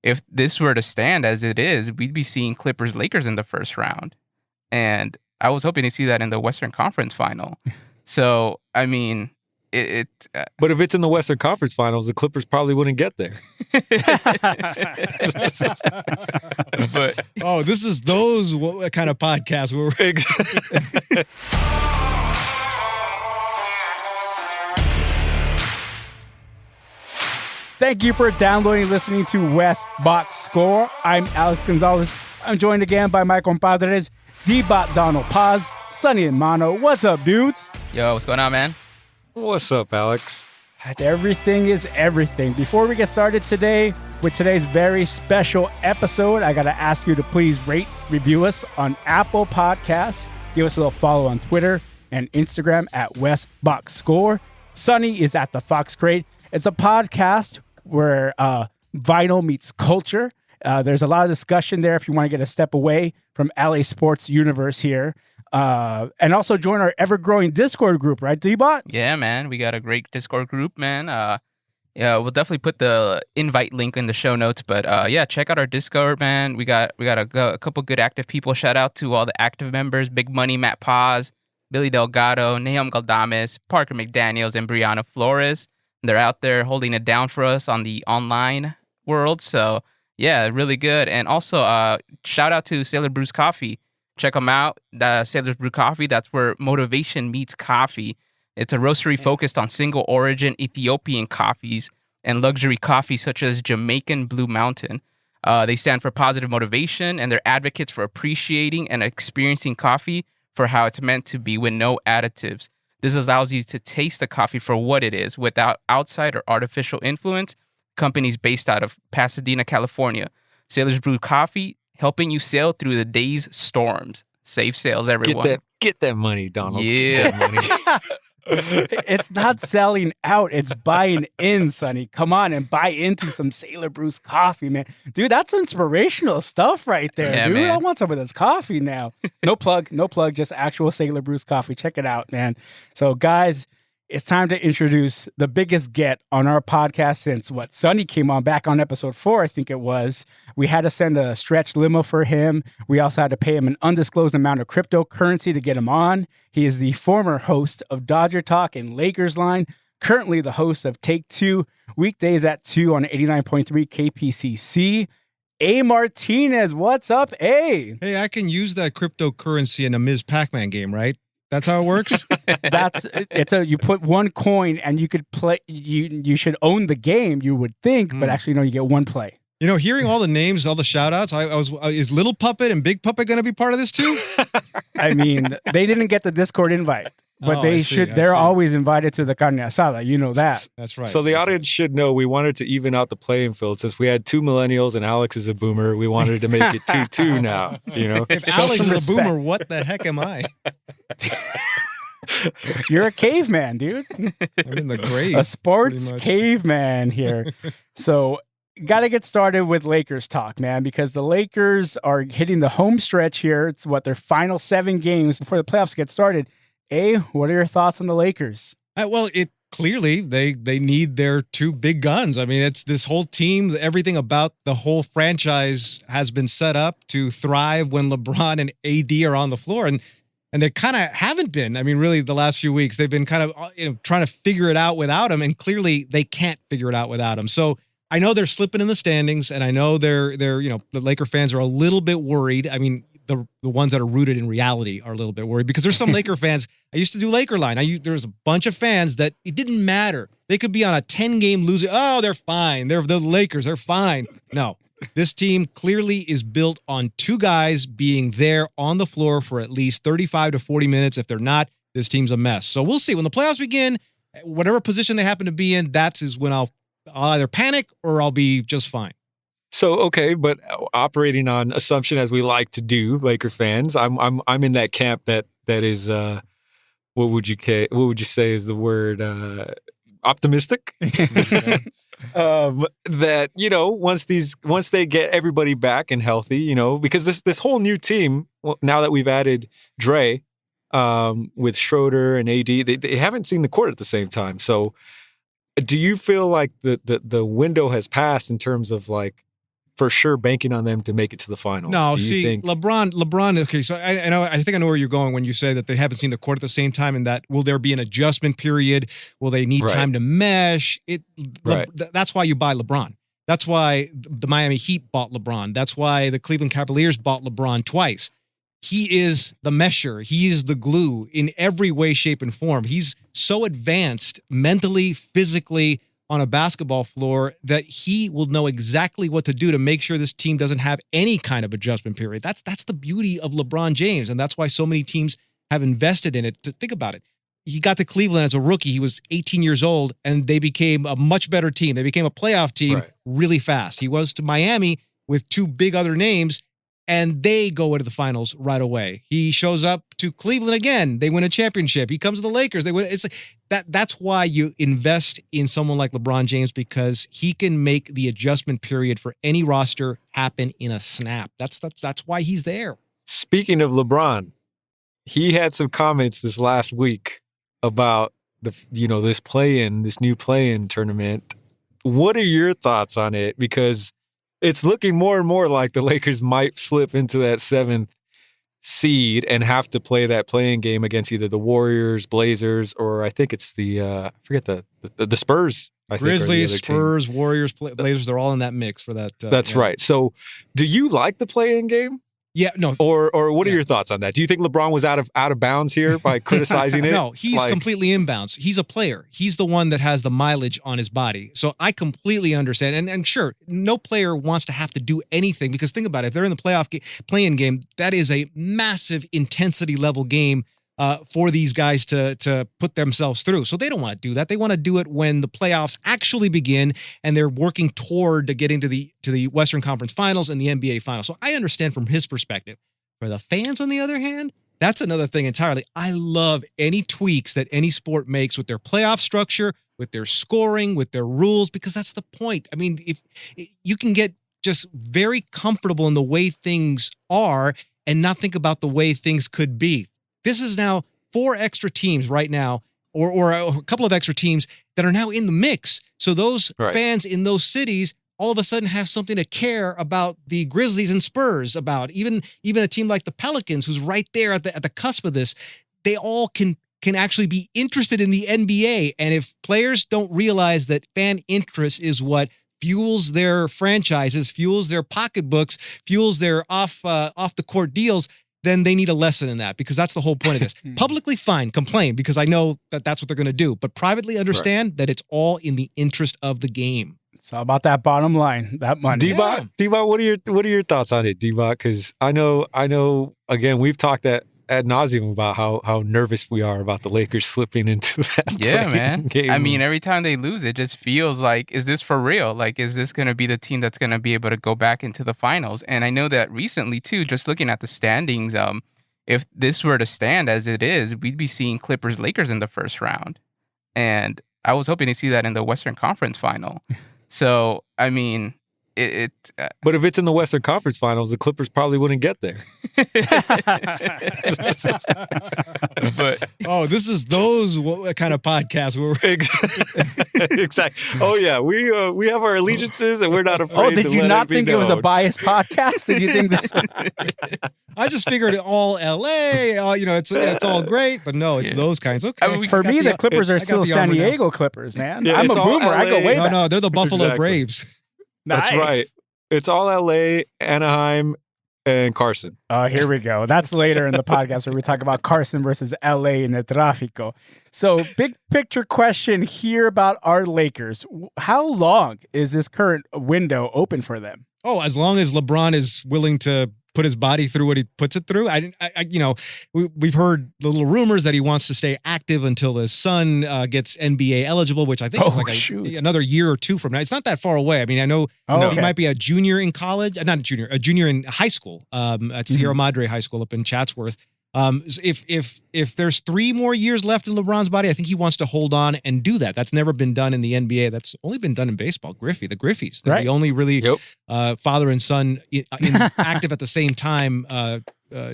if this were to stand as it is, we'd be seeing Clippers-Lakers in the first round. And I was hoping to see that in the Western Conference final. So, I mean, but if it's in the Western Conference Finals, the Clippers probably wouldn't get there. But this is those kind of podcasts where we're Thank you for downloading and listening to West Box Score. I'm Alex Gonzalez. I'm joined again by my compadres, D-Bot Donald Paz, Sonny and Mano. What's up, dudes? yo, what's going on, man? What's up, Alex? Everything is everything. Before we get started today with today's very special episode, I got to ask you to please rate, review us on Apple Podcasts. Give us a little follow on Twitter and Instagram at West Box Score. Sonny is at the Fox Crate. It's a podcast where vinyl meets culture. There's a lot of discussion there if you want to get a step away from LA sports universe here. And also join our ever-growing Discord group, right, D-Bot? Yeah, man. We got a great Discord group, man. Yeah, we'll definitely put the invite link in the show notes. But yeah, check out our Discord, man. We got a couple good active people. Shout out to all the active members: Big Money, Matt Paz, Billy Delgado, Nahum Galdames, Parker McDaniels, and Brianna Flores. They're out there holding it down for us on the online world. So yeah, really good. And also shout out to Sailor Brews Coffee. Check them out. The Sailor Brew Coffee. That's where motivation meets coffee. It's a roastery focused on single origin Ethiopian coffees and luxury coffee such as Jamaican Blue Mountain. They stand for positive motivation, and they're advocates for appreciating and experiencing coffee for how it's meant to be with no additives. This allows you to taste the coffee for what it is without outside or artificial influence. Companies based out of Pasadena, California. Sailor's Brew Coffee, helping you sail through the day's storms. Safe sails, everyone. Get that money, Donald. Yeah. Get that money. It's not selling out. It's buying in, Sonny. Come on and buy into some Sailor Brews coffee, man. Dude, that's inspirational stuff right there, Yeah, dude. man. I want some of this coffee now. No plug, just actual Sailor Brews coffee. Check it out, man. So, guys, it's time to introduce the biggest get on our podcast since Sonny came on back on episode 4, I think it was. We had to send a stretch limo for him. We also had to pay him an undisclosed amount of cryptocurrency to get him on. He is the former host of Dodger Talk and Lakers Line, currently the host of Take 2, weekdays at 2 on 89.3 KPCC. A Martinez, what's up, A? Hey, I can use that cryptocurrency in a Ms. Pac-Man game, right? That's how it works? You put one coin and you could play, you should own the game, you would think, but actually no, you get one play. You know, hearing all the names, all the shout outs, is Little Puppet and Big Puppet going to be part of this too? I mean, they didn't get the Discord invite, but I see. they're always invited to the carne asada. You know that. That's right. So the audience should know we wanted to even out the playing field. Since we had 2 millennials and Alex is a boomer, we wanted to make it 2-2 now. You know, If Show Alex some is a respect. boomer, what the heck am I? You're a caveman, dude. I'm in the grave. A sports pretty much. caveman here. So, got to get started with Lakers talk, man, because the Lakers are hitting the home stretch here. It's their final 7 games before the playoffs get started. What are your thoughts on the Lakers? Well, clearly they need their 2 big guns. I mean, it's this whole team, everything about the whole franchise has been set up to thrive when LeBron and AD are on the floor. And they kind of haven't been. I mean, really, the last few weeks, they've been kind of trying to figure it out without him, and clearly they can't figure it out without him. So I know they're slipping in the standings, and I know they're the Laker fans are a little bit worried. I mean, the ones that are rooted in reality are a little bit worried because there's some Laker fans. I used to do Laker Line. There's a bunch of fans that it didn't matter. They could be on a 10-game losing. Oh, they're fine. They're the Lakers. They're fine. No. This team clearly is built on 2 guys being there on the floor for at least 35 to 40 minutes. If they're not, this team's a mess. So we'll see. When the playoffs begin, whatever position they happen to be in, is when I'll either panic or I'll be just fine. So okay, but operating on assumption as we like to do, Laker fans, I'm in that camp that is what would you say is the word optimistic? That once they get everybody back and healthy, because this whole new team, now that we've added Dre with Schroeder and AD, they haven't seen the court at the same time. So do you feel like the window has passed in terms of like for sure banking on them to make it to the finals? No, Do you see, think? LeBron. Okay, so I think I know where you're going when you say that they haven't seen the court at the same time, and that will there be an adjustment period? Will they need time to mesh? That's why you buy LeBron. That's why the Miami Heat bought LeBron. That's why the Cleveland Cavaliers bought LeBron twice. He is the mesher. He is the glue in every way, shape, and form. He's so advanced mentally, physically, on a basketball floor that he will know exactly what to do to make sure this team doesn't have any kind of adjustment period. That's the beauty of LeBron James, and that's why so many teams have invested in it. To think about it. He got to Cleveland as a rookie. He was 18 years old, and they became a much better team. They became a playoff team really fast. He was to Miami with two big other names, and they go into the finals right away. He shows up to Cleveland again. They win a championship. He comes to the Lakers. They win. It's like that's why you invest in someone like LeBron James, because he can make the adjustment period for any roster happen in a snap. That's why he's there. Speaking of LeBron, he had some comments this last week about this new play-in tournament. What are your thoughts on it? Because it's looking more and more like the Lakers might slip into that 7th seed and have to play that play-in game against either the Warriors, Blazers, or I think it's the Spurs. Grizzlies, Spurs, Warriors, Blazers, they're all in that mix for that. That's right. So do you like the play-in game? Yeah, no. Or what are your thoughts on that? Do you think LeBron was out of bounds here by criticizing it? No, he's completely inbounds. He's a player. He's the one that has the mileage on his body. So I completely understand. And sure, no player wants to have to do anything, because think about it. If they're in the play-in game, that is a massive intensity level game for these guys to put themselves through. So they don't want to do that. They want to do it when the playoffs actually begin and they're working toward getting to the Western Conference Finals and the NBA Finals. So I understand from his perspective. For the fans, on the other hand, that's another thing entirely. I love any tweaks that any sport makes with their playoff structure, with their scoring, with their rules, because that's the point. I mean, if you can get just very comfortable in the way things are and not think about the way things could be. This is now 4 extra teams right now, or a couple of extra teams that are now in the mix. So those fans in those cities all of a sudden have something to care about the Grizzlies and Spurs about. Even a team like the Pelicans, who's right there at the cusp of this, they all can actually be interested in the NBA. And if players don't realize that fan interest is what fuels their franchises, fuels their pocketbooks, fuels their off the court deals, then they need a lesson in that, because that's the whole point of this. Publicly, fine, complain, because I know that that's what they're going to do. But privately, understand that it's all in the interest of the game. It's all about that bottom line, that money. D-Bot, what are your thoughts on it, D-Bot? Because I know. Again, we've talked ad nauseum about how nervous we are about the Lakers slipping into that. Yeah, man. Game. I mean, every time they lose, it just feels like, is this for real? Like, is this going to be the team that's going to be able to go back into the finals? And I know that recently too, just looking at the standings, if this were to stand as it is, we'd be seeing Clippers Lakers in the first round, and I was hoping to see that in the Western Conference Final. So, I mean, but if it's in the Western Conference Finals, the Clippers probably wouldn't get there. But this is those kind of podcasts where exactly. Oh yeah, we have our allegiances and we're not afraid. Oh, did you not think it was a biased podcast? Did you think this? I just figured it all LA. It's all great, but no, it's those kinds. Okay, I mean, for me, the Clippers are still San Diego Clippers, man. Yeah, I'm a boomer. LA. I go way back. No, they're the Buffalo Braves. Nice. That's right. It's all LA, Anaheim, and Carson. Here we go. That's later in the podcast where we talk about Carson versus LA in the Trafico. So, big picture question here about our Lakers. How long is this current window open for them? Oh, as long as LeBron is willing to put his body through what he puts it through. We've heard the little rumors that he wants to stay active until his son gets NBA eligible, which I think is like another year or two from now. It's not that far away. I mean, I know he might be a junior in college, not a junior in high school at Sierra Madre High School up in Chatsworth. If there's 3 more years left in LeBron's body, I think he wants to hold on and do that. That's never been done in the NBA. That's only been done in baseball. The Griffies. They're the only really father and son active at the same time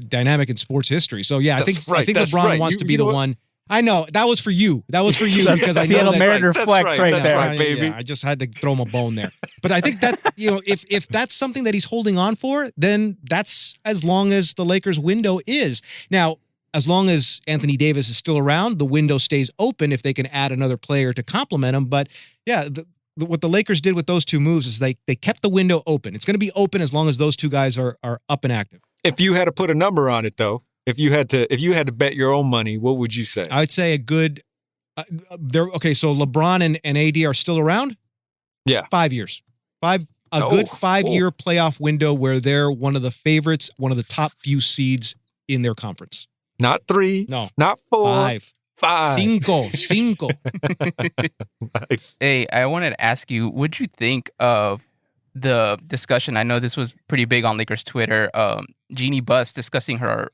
dynamic in sports history. So yeah, I think LeBron wants to be the one I know that was for you. That was for you because I know Seattle that, Mariner That's flex right that's there. right, baby. I just had to throw him a bone there. But I think that, if that's something that he's holding on for, then that's as long as the Lakers window is. Now, as long as Anthony Davis is still around, the window stays open if they can add another player to complement him. But yeah, what the Lakers did with those two moves is they kept the window open. It's going to be open as long as those two guys are up and active. If you had to put a number on it, though, if you had to bet your own money, what would you say? I would say a good. Okay, so LeBron and AD are still around. Yeah, 5 years. Good 5-year playoff window where they're one of the favorites, one of the top few seeds in their conference. Not 3. No, not 4. 5. 5. Cinco. Nice. Hey, I wanted to ask you, what'd you think of the discussion? I know this was pretty big on Lakers Twitter. Jeannie Buss discussing her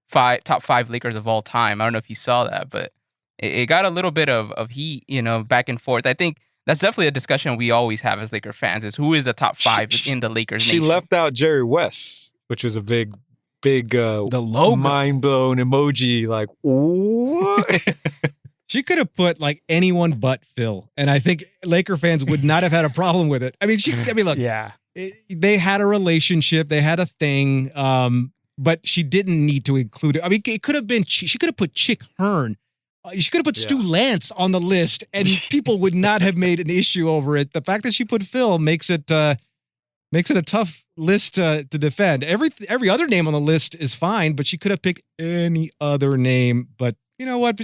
top 5 Lakers of all time. I don't know if you saw that, but it got a little bit of heat, back and forth. I think that's definitely a discussion we always have as Laker fans: is who is the top 5 in the Lakers She nation. left out Jerry West, which was a big The logo. mind blown emoji. Like, what? She could have put like anyone but Phil, and I think Laker fans would not have had a problem with it. I mean, look, Yeah. they had a relationship, they had a thing, but she didn't need to include it. I mean, it could have been. She could have put Chick Hearn. She could have put Stu Lance on the list, and people would not have made an issue over it. The fact that she put Phil makes it a tough list to defend. Every other name on the list is fine, but she could have picked any other name. But you know what?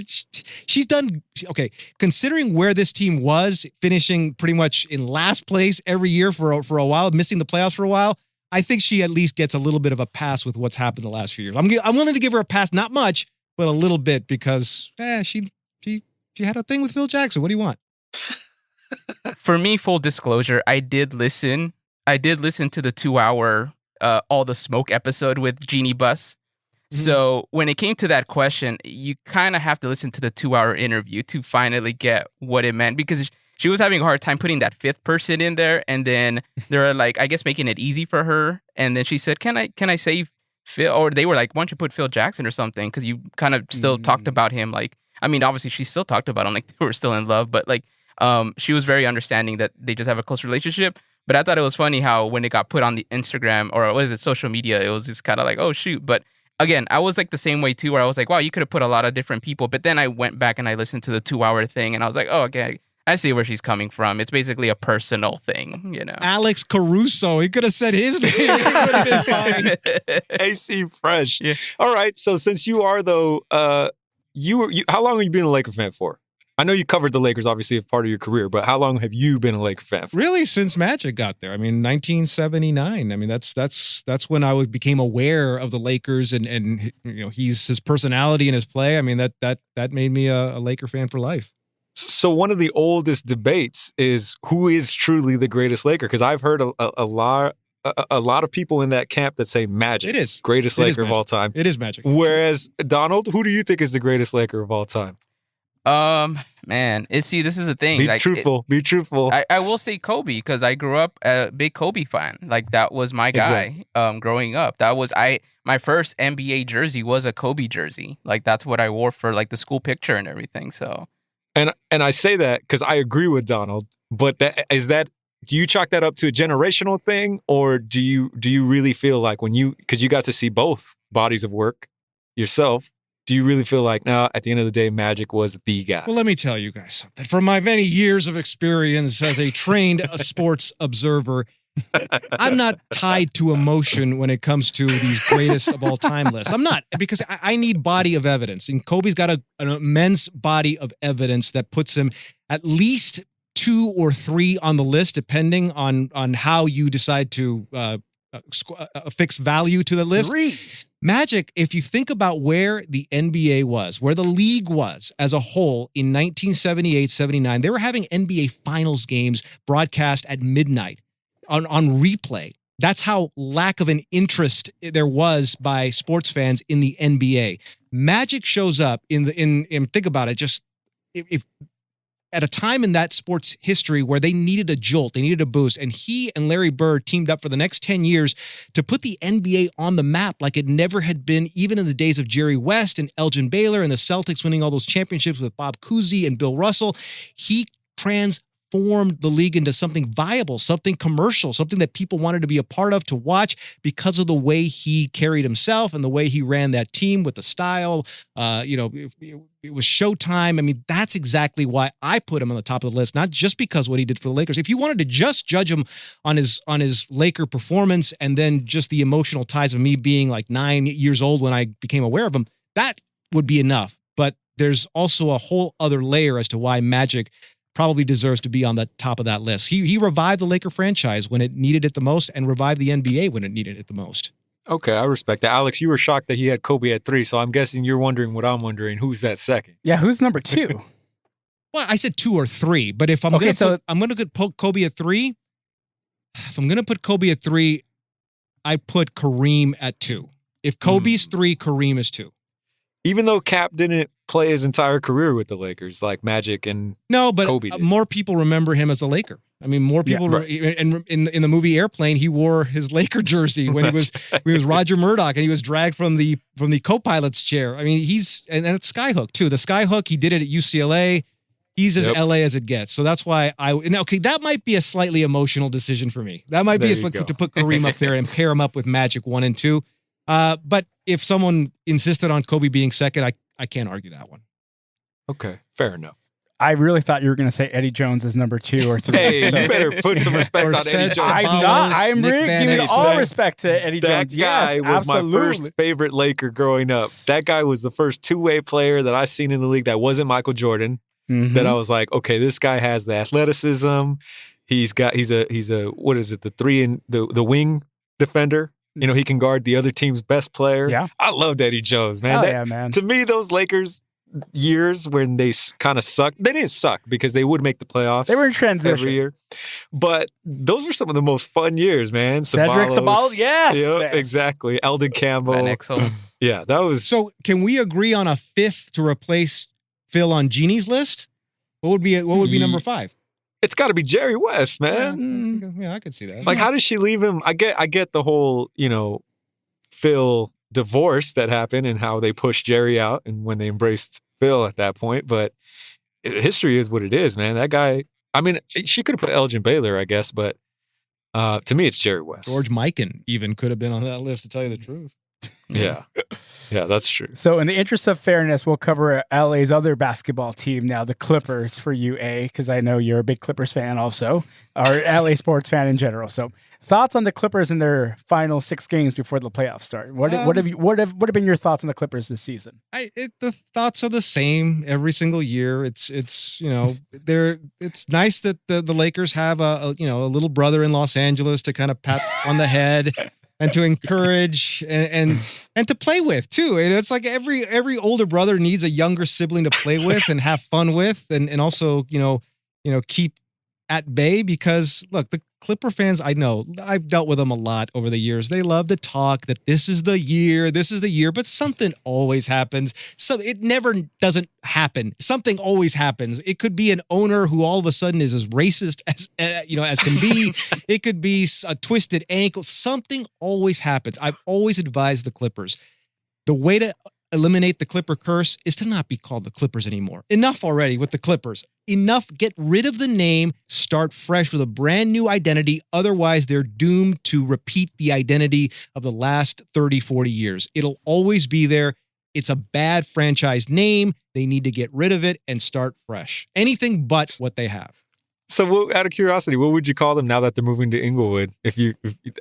She's done okay. Considering where this team was, finishing pretty much in last place every year for a while, missing the playoffs for a while, I think she at least gets a little bit of a pass with what's happened the last few years. I'm willing to give her a pass, not much, but a little bit, because she had a thing with Phil Jackson. What do you want? For me, full disclosure, I did listen to the 2-hour All the Smoke episode with Jeannie Buss. So when it came to that question, you kind of have to listen to the 2-hour interview to finally get what it meant, because she was having a hard time putting that 5th person in there, and then they're like, I guess, making it easy for her. And then she said, "Can I say Phil?" Or they were like, "Why don't you put Phil Jackson or something?" Because you kind of still talked about him. Like, I mean, obviously she still talked about him like they were still in love, but like, she was very understanding that they just have a close relationship. But I thought it was funny how when it got put on the Instagram, or what is it, social media, it was just kind of like, oh shoot. But again, I was like the same way too, where I was like, wow, you could have put a lot of different people. But then I went back and I listened to the 2-hour thing, and I was like, oh, okay, I see where she's coming from. It's basically a personal thing, Alex Caruso. He could have said his name. It would have been fine. AC Fresh. Yeah. All right. So since you are though, how long have you been a Laker fan for? I know you covered the Lakers obviously as part of your career, but how long have you been a Laker fan for? Really, since Magic got there. I mean, 1979. I mean, that's when I became aware of the Lakers and his personality and his play. I mean, that made me a Laker fan for life. So one of the oldest debates is who is truly the greatest Laker, because I've heard a lot of people in that camp that say Magic. It is greatest Laker of all time. It is Magic. Whereas Donald, who do you think is the greatest Laker of all time? Man, this is the thing. Be truthful. Be truthful. I will say Kobe, because I grew up a big Kobe fan. Like, that was my guy. Exactly. Growing up, my first NBA jersey was a Kobe jersey. Like, that's what I wore for like the school picture and everything. So, and I say that because I agree with Donald. But do you chalk that up to a generational thing, or do you really feel like because you got to see both bodies of work yourself? Do you really feel like, no, at the end of the day, Magic was the guy? Well, let me tell you guys something. From my many years of experience as a trained sports observer, I'm not tied to emotion when it comes to these greatest of all time lists. I'm not, because I need body of evidence. And Kobe's got an immense body of evidence that puts him at least 2 or 3 on the list, depending on how you decide to affix value to the list. 3. Magic, if you think about where the NBA was, where the league was as a whole in 1978-79, they were having NBA Finals games broadcast at midnight on replay. That's how lack of an interest there was by sports fans in the NBA. Magic shows up in think about it, just if at a time in that sports history where they needed a jolt, they needed a boost, and he and Larry Bird teamed up for the next 10 years to put the NBA on the map like it never had been, even in the days of Jerry West and Elgin Baylor and the Celtics winning all those championships with Bob Cousy and Bill Russell. He transformed the league into something viable, something commercial, something that people wanted to be a part of, to watch, because of the way he carried himself and the way he ran that team with the style. It was showtime. I mean, that's exactly why I put him on the top of the list, not just because what he did for the Lakers. If you wanted to just judge him on his Laker performance and then just the emotional ties of me being like 9 years old when I became aware of him, that would be enough. But there's also a whole other layer as to why Magic probably deserves to be on the top of that list. He revived the Laker franchise when it needed it the most and revived the NBA when it needed it the most. Okay, I respect that. Alex, you were shocked that he had Kobe at 3, so I'm guessing you're wondering what I'm wondering. Who's that second? Yeah, who's number 2? Well, I said 2 or 3, but if I'm going to put Kobe at 3, if I'm going to put Kobe at 3, I put Kareem at 2. If Kobe's 3, Kareem is 2. Even though Cap didn't play his entire career with the Lakers, like Magic and Kobe did. More people remember him as a Laker. I mean, more people, and in the movie Airplane, he wore his Laker jersey when he was Roger Murdoch, and he was dragged from the co-pilot's chair. I mean, and it's Skyhook too. The Skyhook, he did it at UCLA. He's as LA as it gets. So that's why that might be a slightly emotional decision for me. That might be to put Kareem up there and pair him up with Magic 1 and 2. But if someone insisted on Kobe being second, I can't argue that one. Okay, fair enough. I really thought you were going to say Eddie Jones is number 2 or 3. Hey, you better put some respect on Eddie Jones. I'm giving all respect to Eddie Jones. That guy was my first favorite Laker growing up. That guy was the first two-way player that I seen in the league that wasn't Michael Jordan. Mm-hmm. That I was like, okay, this guy has the athleticism. He's a what is it? The wing defender. You know, he can guard the other team's best player. Yeah, I loved Eddie Jones, man. Man. To me, those Lakers years when they kind of sucked. They didn't suck because they would make the playoffs. They were in transition every year. But those were some of the most fun years, man. Cedric Sabalos, yes. Yeah, exactly. Eldon Campbell. Van Exel. Yeah, that was... So can we agree on a 5th to replace Phil on Genie's list? What would be number 5? It's got to be Jerry West, man. Yeah, I could see that. Like, how did she leave him? I get the whole, Phil divorce that happened and how they pushed Jerry out and when they embraced Phil at that point. But history is what it is, man. That guy, I mean, she could have put Elgin Baylor, I guess, but to me, it's Jerry West. George Mikan even could have been on that list, to tell you the truth. Yeah. Yeah, that's true. So in the interest of fairness, we'll cover LA's other basketball team now, the Clippers for you, A, because I know you're a big Clippers fan also, or LA sports fan in general. So thoughts on the Clippers in their final 6 games before the playoffs start? What have been your thoughts on the Clippers this season? The thoughts are the same every single year. It's it's nice that the Lakers have a little brother in Los Angeles to kind of pat on the head. And to encourage and to play with too. And it's like every older brother needs a younger sibling to play with and have fun with, and also keep at bay. Because look, the Clipper fans, I know I've dealt with them a lot over the years. They love to talk that this is the year, but something always happens. So it never doesn't happen. Something always happens. It could be an owner who all of a sudden is as racist as can be. It could be a twisted ankle. Something always happens. I've always advised the Clippers, the way to eliminate the Clipper curse is to not be called the Clippers anymore. Enough already with the Clippers. Enough. Get rid of the name. Start fresh with a brand new identity. Otherwise, they're doomed to repeat the identity of the last 30, 40 years. It'll always be there. It's a bad franchise name. They need to get rid of it and start fresh. Anything but what they have. So, out of curiosity, what would you call them now that they're moving to Inglewood? If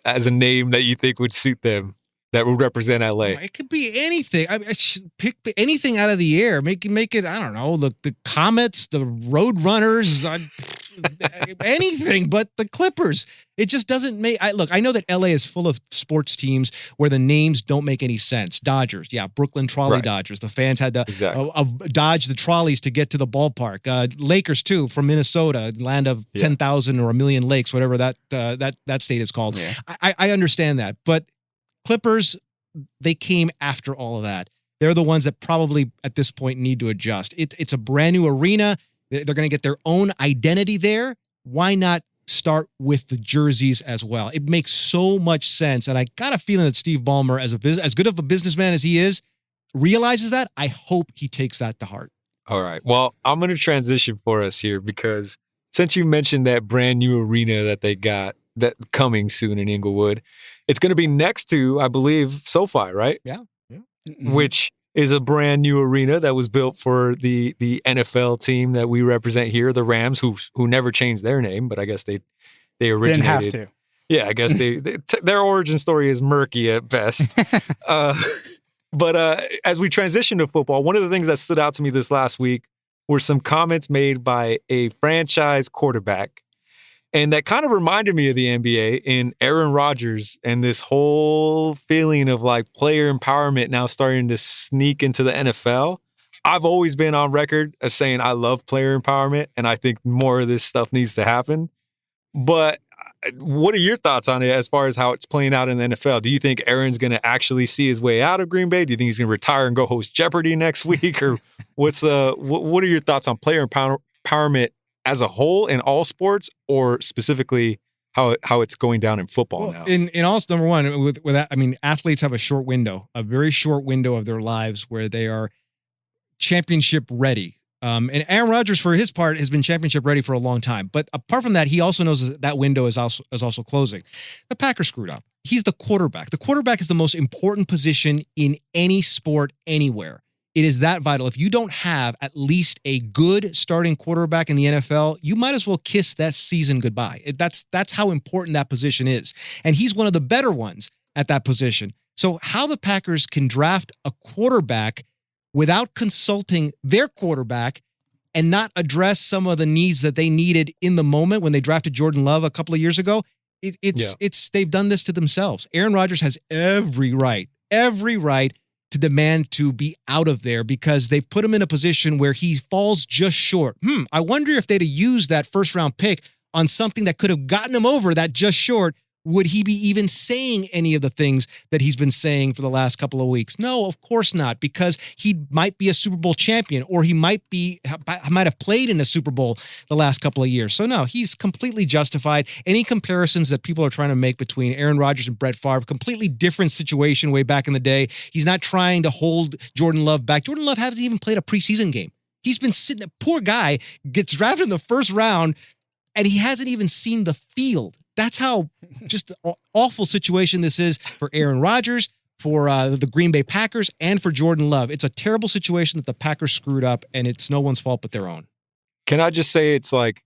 as a name that you think would suit them, that would represent LA. It could be anything. I pick anything out of the air. Make it. I don't know. The Comets, the Road Runners, anything but the Clippers. It just doesn't make. I know that LA is full of sports teams where the names don't make any sense. Dodgers, yeah, Brooklyn Trolley Dodgers. The fans had to dodge the trolleys to get to the ballpark. Lakers too, from Minnesota, land of 10,000 or a million lakes, whatever that state is called. Yeah. I understand that, but Clippers, they came after all of that. They're the ones that probably at this point need to adjust. It's a brand new arena. They're going to get their own identity there. Why not start with the jerseys as well? It makes so much sense. And I got a feeling that Steve Ballmer, as good of a businessman as he is, realizes that. I hope he takes that to heart. All right. Well, I'm going to transition for us here because since you mentioned that brand new arena that they got that coming soon in Inglewood, it's going to be next to, I believe, SoFi, right? Yeah. Mm-hmm. Which is a brand new arena that was built for the NFL team that we represent here, the Rams, who never changed their name, but I guess they originated. Didn't have to. Yeah, I guess their origin story is murky at best. But as we transition to football, one of the things that stood out to me this last week were some comments made by a franchise quarterback. And that kind of reminded me of the NBA in Aaron Rodgers and this whole feeling of like player empowerment now starting to sneak into the NFL. I've always been on record as saying I love player empowerment and I think more of this stuff needs to happen. But what are your thoughts on it as far as how it's playing out in the NFL? Do you think Aaron's going to actually see his way out of Green Bay? Do you think he's going to retire and go host Jeopardy next week? Or what are your thoughts on player empowerment as a whole in all sports, or specifically how it's going down in football now? In all, number one, with that, I mean, athletes have a very short window of their lives where they are championship ready. And Aaron Rodgers, for his part, has been championship ready for a long time. But apart from that, he also knows that window is also closing. The Packers screwed up. He's the quarterback. The quarterback is the most important position in any sport anywhere. It is that vital. If you don't have at least a good starting quarterback in the NFL, you might as well kiss that season goodbye. That's how important that position is. And he's one of the better ones at that position. So how the Packers can draft a quarterback without consulting their quarterback and not address some of the needs that they needed in the moment when they drafted Jordan Love a couple of years ago, they've done this to themselves. Aaron Rodgers has every right to demand to be out of there because they've put him in a position where he falls just short. I wonder if they'd have used that first round pick on something that could have gotten him over that just short. Would he be even saying any of the things that he's been saying for the last couple of weeks? No, of course not, because he might be a Super Bowl champion or he might have played in a Super Bowl the last couple of years. So no, he's completely justified. Any comparisons that people are trying to make between Aaron Rodgers and Brett Favre, completely different situation way back in the day. He's not trying to hold Jordan Love back. Jordan Love hasn't even played a preseason game. He's been sitting there. Poor guy gets drafted in the first round and he hasn't even seen the field. That's how just an awful situation this is for Aaron Rodgers, for the Green Bay Packers, and for Jordan Love. It's a terrible situation that the Packers screwed up, and it's no one's fault but their own. Can I just say it's like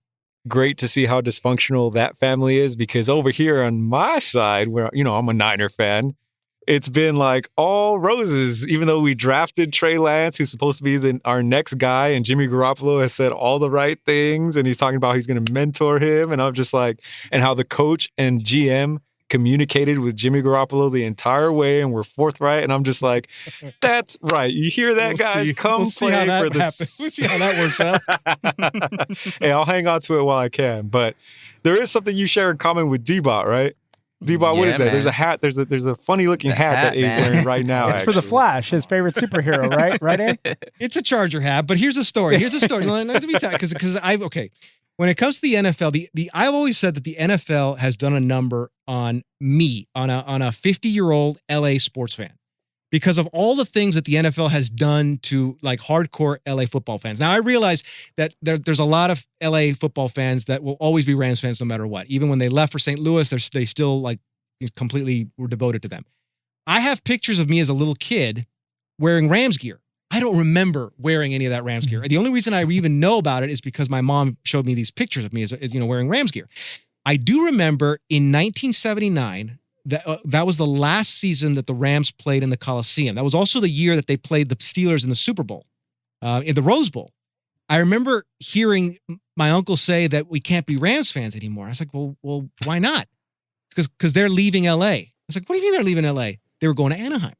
great to see how dysfunctional that family is? Because over here on my side, where I'm a Niner fan, it's been like all roses, even though we drafted Trey Lance, who's supposed to be our next guy, and Jimmy Garoppolo has said all the right things, and he's talking about he's going to mentor him, and I'm just like, and how the coach and GM communicated with Jimmy Garoppolo the entire way and were forthright, and I'm just like, that's right. You hear that, guys? Come play for this. We'll see how that works out. Hey, I'll hang on to it while I can, but there is something you share in common with D-Bot, right? D-Bot, what is that? Man. There's a hat. There's a funny looking hat that he's wearing right now. It's for the Flash, his favorite superhero, right? Right, eh? It's a Charger hat, but here's a story. Okay. When it comes to the NFL, I've always said that the NFL has done a number on me, on a 50-year-old LA sports fan, because of all the things that the NFL has done to like hardcore LA football fans. Now, I realize that there's a lot of LA football fans that will always be Rams fans no matter what. Even when they left for St. Louis, they still like completely were devoted to them. I have pictures of me as a little kid wearing Rams gear. I don't remember wearing any of that Rams gear. The only reason I even know about it is because my mom showed me these pictures of me as wearing Rams gear. I do remember in 1979, that was the last season that the Rams played in the Coliseum. That was also the year that they played the Steelers in the Super Bowl, in the Rose Bowl. I remember hearing my uncle say that we can't be Rams fans anymore. I was like, well, why not? Because they're leaving LA. I was like, what do you mean they're leaving LA? They were going to Anaheim.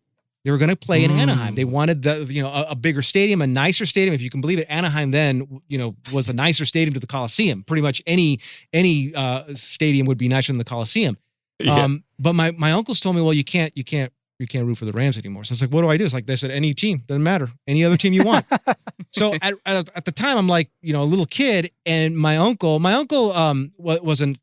They were going to play in Anaheim. They wanted a bigger stadium, a nicer stadium. If you can believe it, Anaheim then, was a nicer stadium to the Coliseum. Pretty much any stadium would be nicer than the Coliseum. Yeah. But my uncles told me, well, you can't you can't root for the Rams anymore. So it's like, what do I do? It's like they said, any team, doesn't matter, any other team you want. So at the time, I'm like, a little kid, and my uncle was an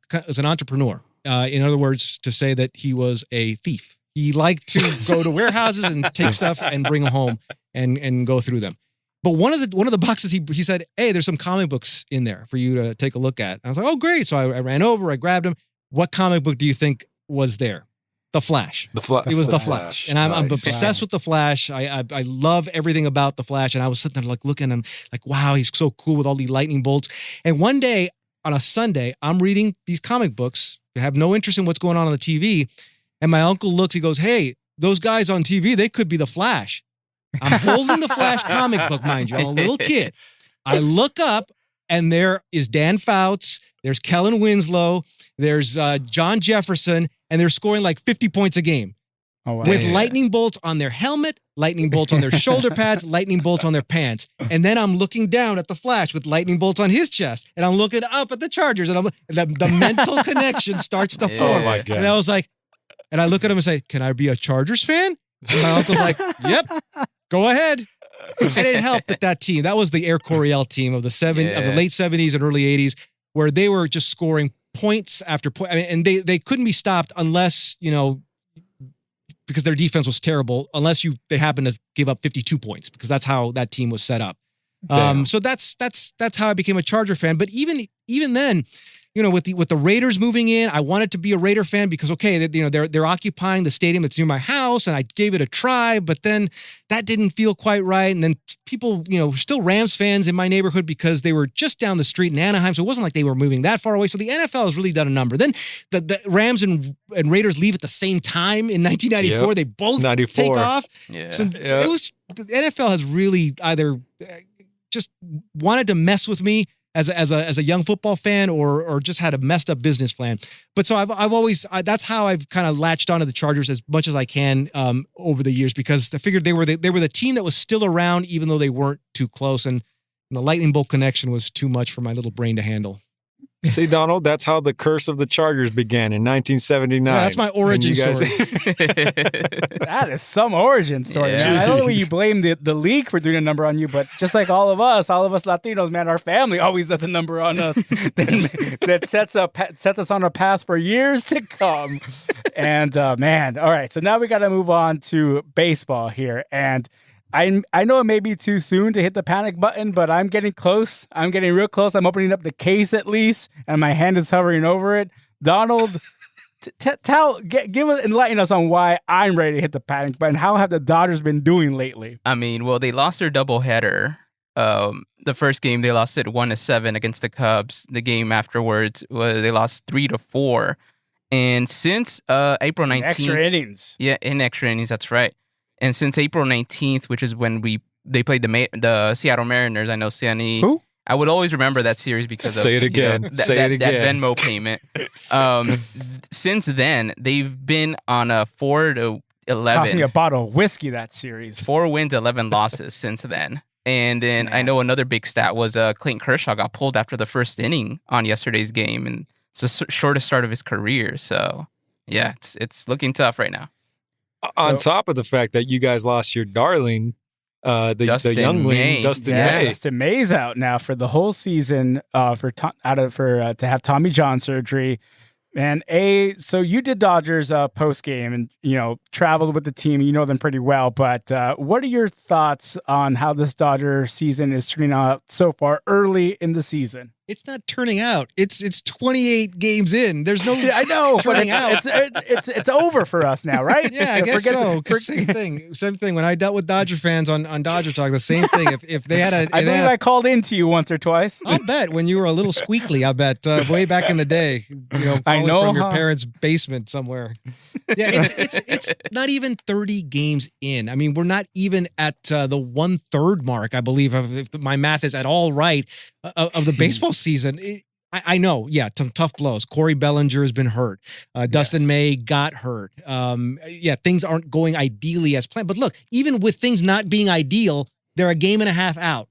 entrepreneur. In other words, to say that he was a thief. He liked to go to warehouses and take stuff and bring them home and go through them. But one of the boxes, he said, "Hey, there's some comic books in there for you to take a look at." And I was like, "Oh, great!" So I ran over, I grabbed him. What comic book do you think was there? The Flash. It was The Flash, and I'm obsessed with The Flash. I love everything about The Flash, and I was sitting there like looking at him, like, wow, he's so cool with all the lightning bolts. And one day on a Sunday, I'm reading these comic books. I have no interest in what's going on the TV, and my uncle looks. He goes, "Hey, those guys on TV, they could be The Flash." I'm holding the Flash comic book, mind you. I'm a little kid. I look up, and there is Dan Fouts. There's Kellen Winslow. There's John Jefferson, and they're scoring like 50 points a game. Oh, wow. With lightning bolts on their helmet, lightning bolts on their shoulder pads, lightning bolts on their pants. And then I'm looking down at the Flash with lightning bolts on his chest, and I'm looking up at the Chargers, and the mental connection starts to form. Oh my God. And I was like, and I look at him and say, "Can I be a Chargers fan?" And my uncle's like, "Yep, go ahead." And it helped that team. That was the Air Coryell team of the late 70s and early 80s, where they were just scoring points after point. I mean, and they couldn't be stopped unless, because their defense was terrible, unless they happened to give up 52 points, because that's how that team was set up. So that's how I became a Charger fan. But even then, with the Raiders moving in, I wanted to be a Raider fan because, okay, they're occupying the stadium that's near my house, and I gave it a try, but then that didn't feel quite right. And then people, still Rams fans in my neighborhood because they were just down the street in Anaheim, so it wasn't like they were moving that far away. So the NFL has really done a number. Then the Rams and Raiders leave at the same time in 1994. Yep. They both 94. Take off. Yeah. So it was, the NFL has really either just wanted to mess with me as a young football fan, or just had a messed up business plan. But so I've always that's how I've kind of latched onto the Chargers as much as I can over the years, because I figured they were the team that was still around, even though they weren't too close, and the lightning bolt connection was too much for my little brain to handle. See, Donald, that's how the curse of the Chargers began in 1979. Yeah, that's my origin story. That is some origin story, man. I don't know why you blame the league for doing a number on you, but just like all of us Latinos, man, our family always does a number on us that sets us on a path for years to come. And man, all right, so now we got to move on to baseball here, and I know it may be too soon to hit the panic button, but I'm getting close. I'm getting real close. I'm opening up the case at least, and my hand is hovering over it. Donald, enlighten us on why I'm ready to hit the panic button. How have the Dodgers been doing lately? I mean, well, they lost their doubleheader. The first game they lost it 1-7 against the Cubs. The game afterwards, they lost 3-4. And since April 19th, extra innings. Yeah, in extra innings. That's right. And since April 19th, which is when they played the Seattle Mariners, I know Siani. Who? I would always remember that series because of Say it again. That Venmo payment. Since then, they've been on a 4-11. Cost me a bottle of whiskey that series. 4 wins, 11 losses since then. And then I know another big stat was Clayton Kershaw got pulled after the first inning on yesterday's game, and it's the shortest start of his career. So yeah, it's looking tough right now. On top of the fact that you guys lost your darling, the youngling, Dustin May. Dustin May's out now for the whole season to have Tommy John surgery. And so you did Dodgers post game and traveled with the team. You know them pretty well, but what are your thoughts on how this Dodger season is turning out so far early in the season? It's not turning out. It's 28 games in. There's no I know turning out. It's over for us now, right? Yeah, I guess so. Same thing. When I dealt with Dodger fans on Dodger Talk, the same thing. If they had I believe I called into you once or twice. I'll bet when you were a little squeakly. I bet way back in the day. I know from your parents' basement somewhere. Yeah, it's not even 30 games in. I mean, we're not even at the 1/3 mark, I believe, if my math is at all right, of the baseball season. I know, yeah, some tough blows. Corey Bellinger has been hurt. Dustin May got hurt. Things aren't going ideally as planned. But look, even with things not being ideal, they're a game and a half out.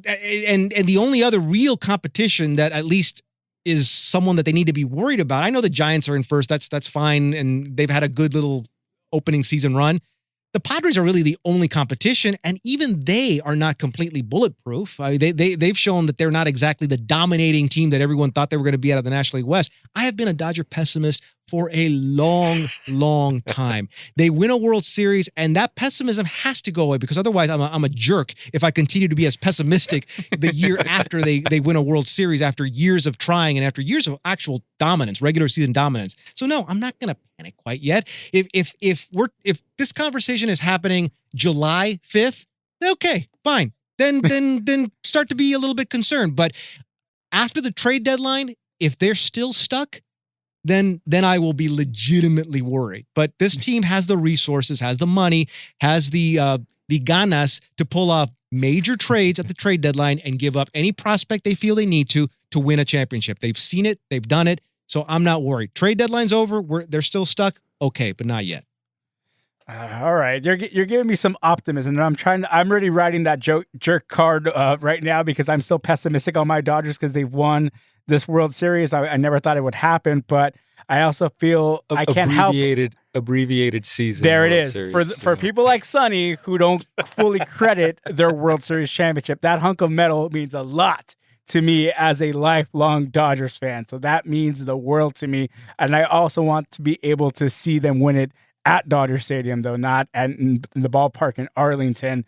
And the only other real competition that at least is someone that they need to be worried about. I know the Giants are in first. That's fine, and they've had a good little opening season run. The Padres are really the only competition, and even they are not completely bulletproof. I mean, they've shown that they're not exactly the dominating team that everyone thought they were going to be out of the National League West. I have been a Dodger pessimist for a long, long time. They win a World Series, and that pessimism has to go away because otherwise I'm a jerk if I continue to be as pessimistic the year after they win a World Series after years of trying and after years of actual dominance, regular season dominance. So no, I'm not going to panic quite yet. If this conversation is happening July 5th, okay, fine. Then start to be a little bit concerned. But after the trade deadline, if they're still stuck, then I will be legitimately worried. But this team has the resources, has the money, has the ganas to pull off major trades at the trade deadline and give up any prospect they feel they need to win a championship. They've seen it. They've done it. So I'm not worried. Trade deadline's over. They're still stuck. Okay, but not yet. All right, you're giving me some optimism, and I'm already writing that jerk card right now because I'm so pessimistic on my Dodgers because they've won this World Series. I never thought it would happen, but I also feel I can't help abbreviated season. There it World is Series. for people like Sonny who don't fully credit their World Series championship. That hunk of metal means a lot to me as a lifelong Dodgers fan. So that means the world to me, and I also want to be able to see them win it at Dodger Stadium, though not in the ballpark in Arlington.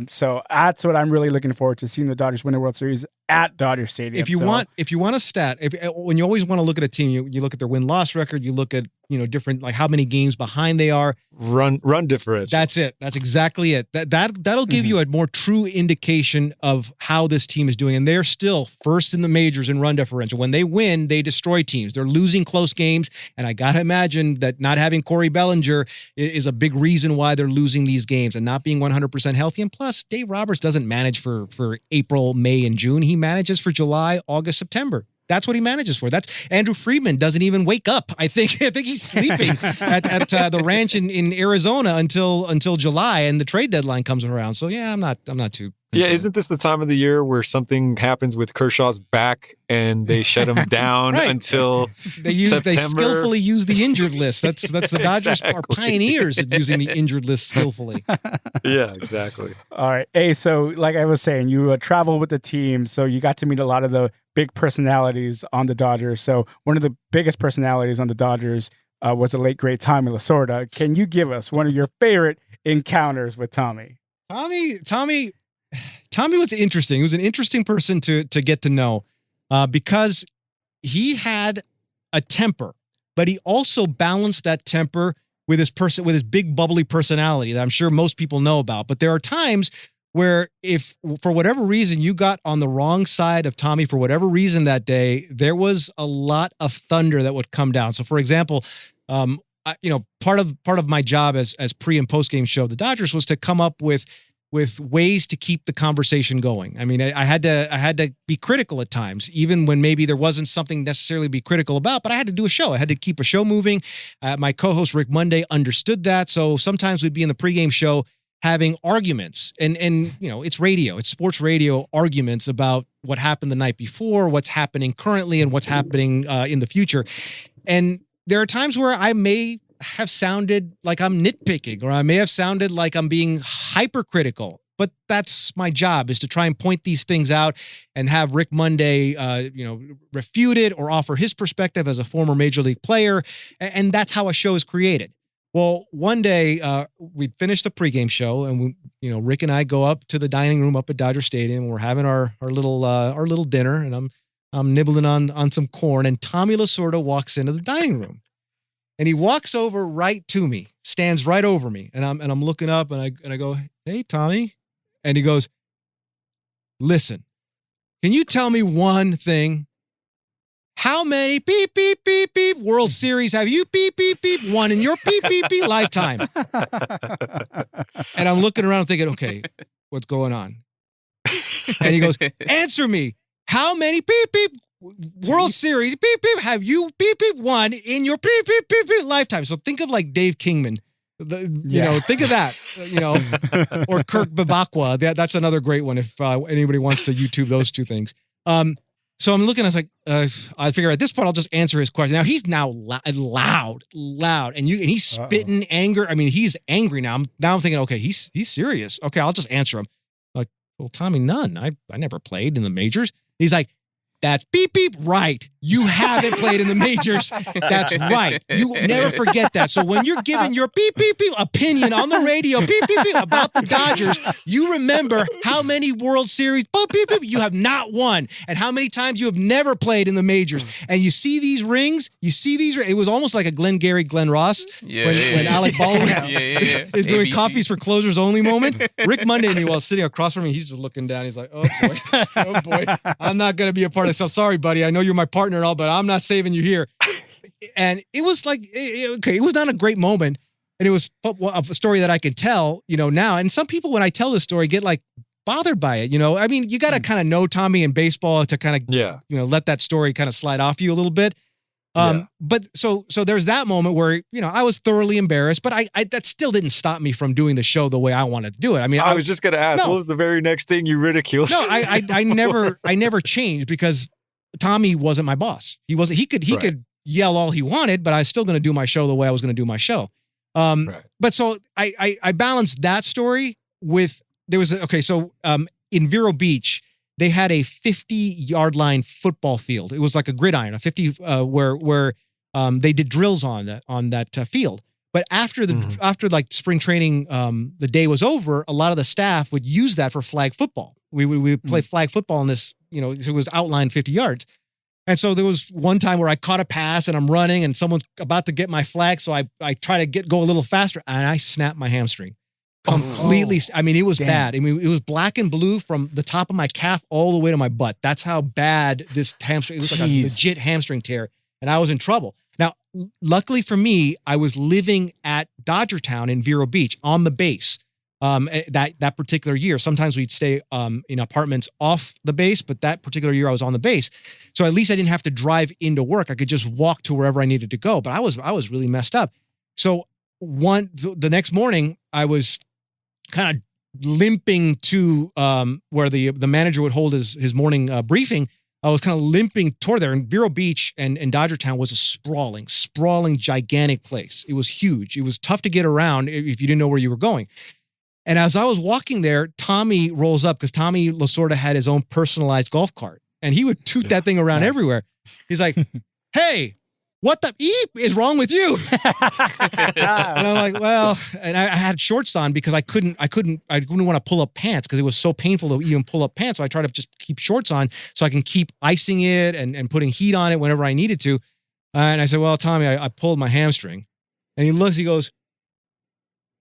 So that's what I'm really looking forward to, seeing the Dodgers win the World Series at Dodger Stadium. If you want a stat, when you always want to look at a team, you look at their win-loss record, you look at different, like how many games behind they are. Run differential. That's it. That's exactly it. That'll give you a more true indication of how this team is doing. And they're still first in the majors in run differential. When they win, they destroy teams. They're losing close games. And I got to imagine that not having Corey Bellinger is a big reason why they're losing these games and not being 100% healthy. And plus, Dave Roberts doesn't manage for April, May, and June. He manages for July, August, September. That's what he manages for. That's Andrew Friedman doesn't even wake up. I think he's sleeping at the ranch in Arizona until July, and the trade deadline comes around. So yeah, I'm not too concerned. Yeah, isn't this the time of the year where something happens with Kershaw's back and they shut him down Right. until They skillfully use the injured list. That's the Dodgers are pioneers at using the injured list skillfully. Yeah, exactly. All right. Hey, so like I was saying, you travel with the team, so you got to meet a lot of the big personalities on the Dodgers. So one of the biggest personalities on the Dodgers was the late, great Tommy Lasorda. Can you give us one of your favorite encounters with Tommy? Tommy was interesting. He was an interesting person to get to know because he had a temper, but he also balanced that temper with his big bubbly personality that I'm sure most people know about. But there are times where if for whatever reason you got on the wrong side of Tommy for whatever reason that day, there was a lot of thunder that would come down. So for example, part of my job as pre and post game show of the Dodgers was to come up with ways to keep the conversation going. I mean, I had to be critical at times, even when maybe there wasn't something necessarily to be critical about, but I had to do a show. I had to keep a show moving. My co-host Rick Monday understood that. So sometimes we'd be in the pregame show having arguments and it's radio, it's sports radio arguments about what happened the night before, what's happening currently and what's happening in the future. And there are times where I may have sounded like I'm nitpicking, or I may have sounded like I'm being hypercritical, but that's my job, is to try and point these things out and have Rick Monday, refute it or offer his perspective as a former major league player. And that's how a show is created. Well, one day we'd finished the pregame show and Rick and I go up to the dining room up at Dodger Stadium. And we're having our little dinner, and I'm nibbling on some corn, and Tommy Lasorda walks into the dining room. And he walks over right to me, stands right over me, and I'm looking up, and I go, "Hey, Tommy," and he goes, "Listen, can you tell me one thing? How many beep beep beep beep World Series have you beep beep beep won in your beep beep beep lifetime?" And I'm looking around thinking, okay, what's going on? And he goes, "Answer me. How many beep beep World Series beep beep have you beep beep won in your beep beep beep beep lifetime?" So think of like Dave Kingman, think of that, or Kirk Bibakwa. That's another great one if anybody wants to YouTube those two things. So I'm looking, I was like, I figure at this point, I'll just answer his question. Now he's now loud, and he's spitting anger. I mean, he's angry now. I'm thinking, okay, he's serious. Okay, I'll just answer him. Like, well, Tommy, none. I never played in the majors. He's like, that's beep, beep, right. You haven't played in the majors. That's right. You never forget that. So when you're giving your beep, beep, beep opinion on the radio, beep, beep, beep, about the Dodgers, you remember how many World Series, beep, beep, beep, you have not won, and how many times you have never played in the majors. And you see these rings, it was almost like a Glenn Ross when Alec Baldwin is doing coffees for closers only moment. Rick Monday, meanwhile, sitting across from me, he's just looking down. He's like, oh boy, I'm not going to be a part of this. I'm sorry, buddy. I know you're my partner and all, but I'm not saving you here. And it was like, it was not a great moment. And it was a story that I can tell, now. And some people, when I tell this story, get like bothered by it. I mean, you got to kind of know Tommy in baseball to kind of, let that story kind of slide off you a little bit. But so there's that moment where, I was thoroughly embarrassed, but I that still didn't stop me from doing the show the way I wanted to do it. I mean, I was just going to ask, what was the very next thing you ridiculed? No, I never changed because Tommy wasn't my boss. He could yell all he wanted, but I was still going to do my show the way I was going to do my show. But so I balanced that story with, in Vero Beach, they had a 50-yard line football field. It was like a gridiron, a 50 where they did drills on that field. But after like spring training, the day was over, a lot of the staff would use that for flag football. We would play flag football in this, it was outlined 50 yards. And so there was one time where I caught a pass and I'm running and someone's about to get my flag. So I try to go a little faster and I snapped my hamstring. Completely. I mean, it was bad. I mean, it was black and blue from the top of my calf all the way to my butt. That's how bad this hamstring, it was like a legit hamstring tear. And I was in trouble. Now, luckily for me, I was living at Dodgertown in Vero Beach on the base that particular year. Sometimes we'd stay in apartments off the base, but that particular year I was on the base. So at least I didn't have to drive into work. I could just walk to wherever I needed to go. But I was really messed up. So the next morning, I was kind of limping to where the manager would hold his morning briefing. I was kind of limping toward there. And Vero Beach and Dodgertown was a sprawling, gigantic place. It was huge. It was tough to get around if you didn't know where you were going. And as I was walking there, Tommy rolls up because Tommy Lasorda had his own personalized golf cart. And he would toot that thing around everywhere. He's like, hey, what the eep is wrong with you? And I'm like, well, and I had shorts on because I couldn't want to pull up pants because it was so painful to even pull up pants. So I try to just keep shorts on so I can keep icing it and putting heat on it whenever I needed to. And I said, well, Tommy, I pulled my hamstring. And he looks, he goes,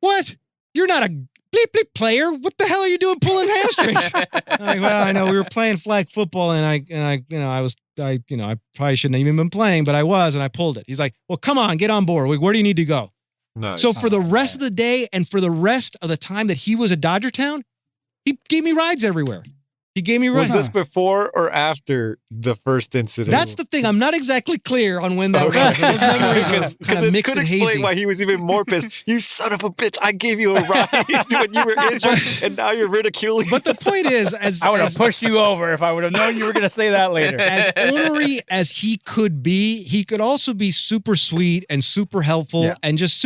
what? You're not a bleep bleep player. What the hell are you doing pulling hamstrings? I'm like, well, I know we were playing flag football and I probably shouldn't have even been playing, but I was, and I pulled it. He's like, well, come on, get on board. Where do you need to go? Nice. So for the rest of the day and for the rest of the time that he was at Dodgertown, he gave me rides everywhere. He gave me rides. Was this before or after the first incident? That's the thing. I'm not exactly clear on when that was. Those memories are kind of mixed and hazy. Explain why he was even more pissed. You son of a bitch! I gave you a ride when you were injured, and now you're ridiculing. But the point is, I would have pushed you over if I would have known you were going to say that later. As ornery as he could be, he could also be super sweet and super helpful and just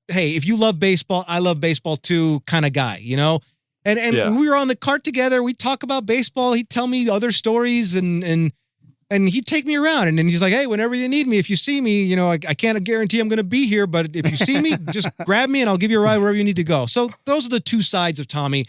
hey, if you love baseball, I love baseball too, kind of guy, And when we were on the cart together, we'd talk about baseball. He'd tell me other stories and he'd take me around. And then he's like, hey, whenever you need me, if you see me, I can't guarantee I'm going to be here, but if you see me, just grab me and I'll give you a ride wherever you need to go. So those are the two sides of Tommy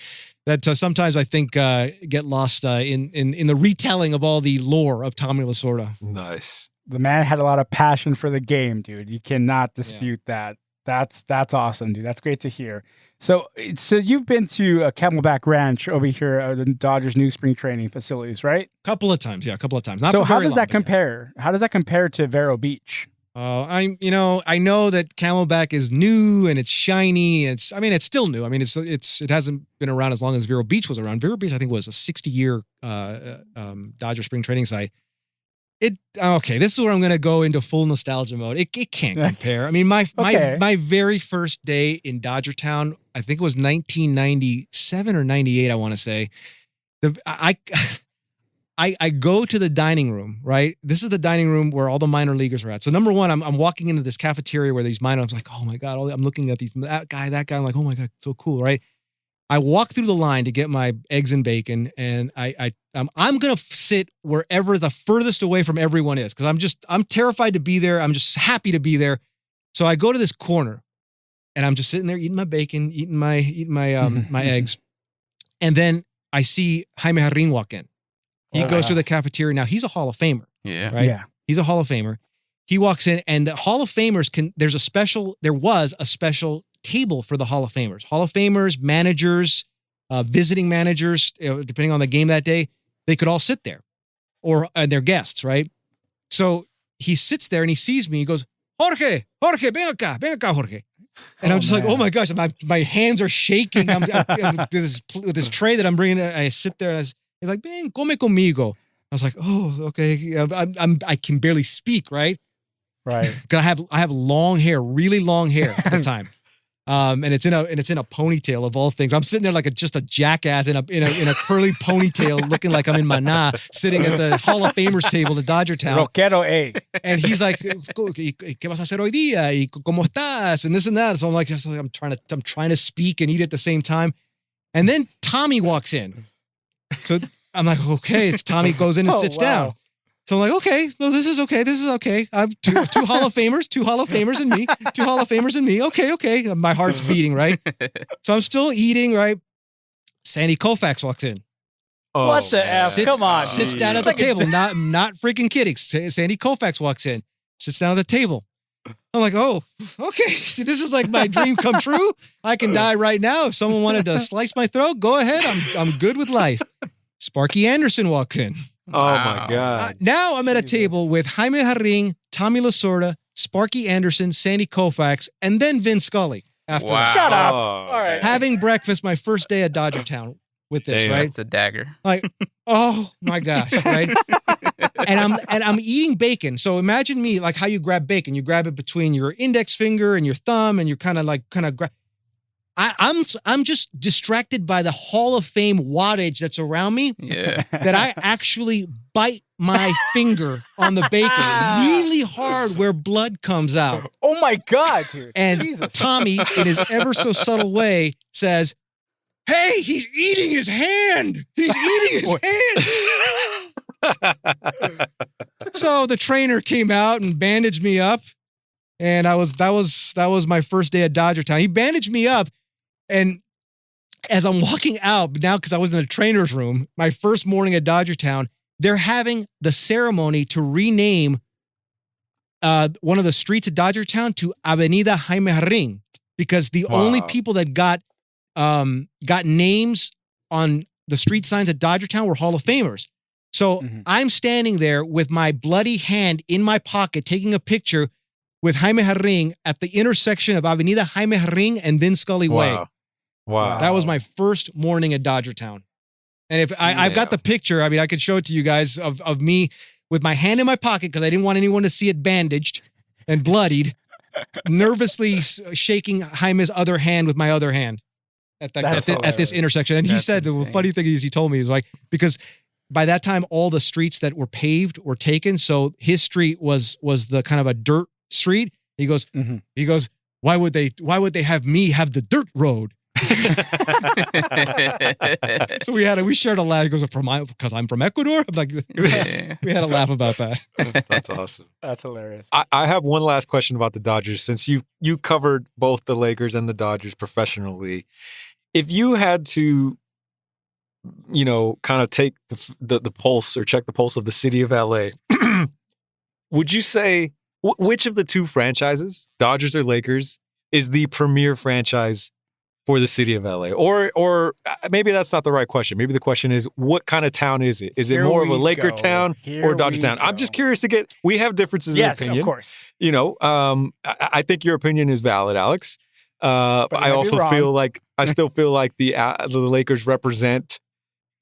that sometimes I think get lost in the retelling of all the lore of Tommy Lasorda. Nice. The man had a lot of passion for the game, dude. You cannot dispute that. That's awesome, dude. That's great to hear. So you've been to Camelback Ranch over here at the Dodgers' new spring training facilities, right? A couple of times. Not so how does that compare? How does that compare to Vero Beach? I know that Camelback is new and it's shiny. It's still new. I mean, it hasn't been around as long as Vero Beach was around. Vero Beach, I think, was a 60-year Dodger spring training site. This is where I'm going to go into full nostalgia mode. It can't compare. I mean, my very first day in Dodgertown, I think it was 1997 or 98, I want to say. I go to the dining room, right? This is the dining room where all the minor leaguers are at. So number one, I'm walking into this cafeteria where these minor, I'm like, oh my God, I'm looking at that guy. I'm like, oh my God, so cool, right? I walk through the line to get my eggs and bacon, and I'm gonna sit wherever the furthest away from everyone is, because I'm terrified to be there. I'm just happy to be there. So I go to this corner, and I'm just sitting there eating my bacon, eating my my eggs, and then I see Jaime Jarrin walk in. He goes through the cafeteria. Now he's a Hall of Famer. Yeah. Right. Yeah. He's a Hall of Famer. He walks in, and the Hall of Famers there was a special table for the Hall of Famers. Hall of Famers, managers, visiting managers, depending on the game that day, they could all sit there, or their guests, right? So he sits there and he sees me. He goes, Jorge, ven acá, Jorge. And I'm just like, oh my gosh, my hands are shaking. I'm with this tray that I'm bringing. I sit there and he's like, ven, come conmigo. I was like, oh, okay. I can barely speak, right? Right. Because I have long hair, really long hair at the time. And it's in a ponytail of all things. I'm sitting there like just a jackass in a curly ponytail, looking like I'm in Maná, sitting at the Hall of Famers table at Dodger Town. Rockero A. And he's like, ¿Qué vas a hacer hoy día? Y cómo estás? And this and that. So I'm like, I'm trying to speak and eat at the same time. And then Tommy walks in. So I'm like, okay, it's Tommy goes in and sits down. So I'm like, okay, well, this is okay. I'm two Hall of Famers, two Hall of Famers and me, two Hall of Famers and me. Okay. My heart's beating, right? So I'm still eating, right? Sandy Koufax walks in. Oh, What the F? Come on. Sits down at the table. Not freaking kidding. Sandy Koufax walks in, sits down at the table. I'm like, oh, okay. This is like my dream come true. I can die right now. If someone wanted to slice my throat, go ahead. I'm good with life. Sparky Anderson walks in. Oh my God. Now I'm at a table with Jaime Jarrin, Tommy Lasorda, Sparky Anderson, Sandy Koufax, and then Vin Scully. After that. Shut up. Oh, All right. Having breakfast my first day at Dodger Town with this, Damn. right? It's a dagger. Like, oh my gosh, right? and I'm eating bacon. So imagine me like how you grab bacon. You grab it between your index finger and your thumb, and you're kind of grab. I'm just distracted by the Hall of Fame wattage that's around me. Yeah. That I actually bite my finger on the bacon really hard where blood comes out. Oh my God, dude. And Jesus. Tommy, in his ever so subtle way, says, hey, he's eating his hand. He's eating his hand. So the trainer came out and bandaged me up. And that was my first day at Dodger Town. He bandaged me up. And as I'm walking out, now because I was in the trainer's room, my first morning at Dodger Town, they're having the ceremony to rename one of the streets at Dodger Town to Avenida Jaime Jarrin, because the only people that got names on the street signs at Dodger Town were Hall of Famers. So I'm standing there with my bloody hand in my pocket, taking a picture with Jaime Jarrin at the intersection of Avenida Jaime Jarrin and Vin Scully Way. Wow. That was my first morning at Dodger Town. And if I've got the picture, I mean, I could show it to you guys of me with my hand in my pocket because I didn't want anyone to see it bandaged and bloodied, nervously shaking Jaime's other hand with my other hand at this intersection. And he said, the funny thing is, he told me is like, because by that time, all the streets that were paved were taken. So his street was the kind of a dirt street. He goes, why would they have me have the dirt road? So we shared a laugh. He goes, because I'm from Ecuador. I'm like, we had a laugh about that. That's awesome. That's hilarious. I have one last question about the Dodgers, since you covered both the Lakers and the Dodgers professionally. If you had to, kind of take the pulse or check the pulse of the city of LA, would you say which of the two franchises, Dodgers or Lakers, is the premier franchise for the city of LA? Or maybe that's not the right question. Maybe the question is, what kind of town is it? Is it more of a Laker town or Dodger town? I'm just curious we have differences in opinion. Yes, of course. I think your opinion is valid, Alex. But I also feel like, I still feel like the Lakers represent,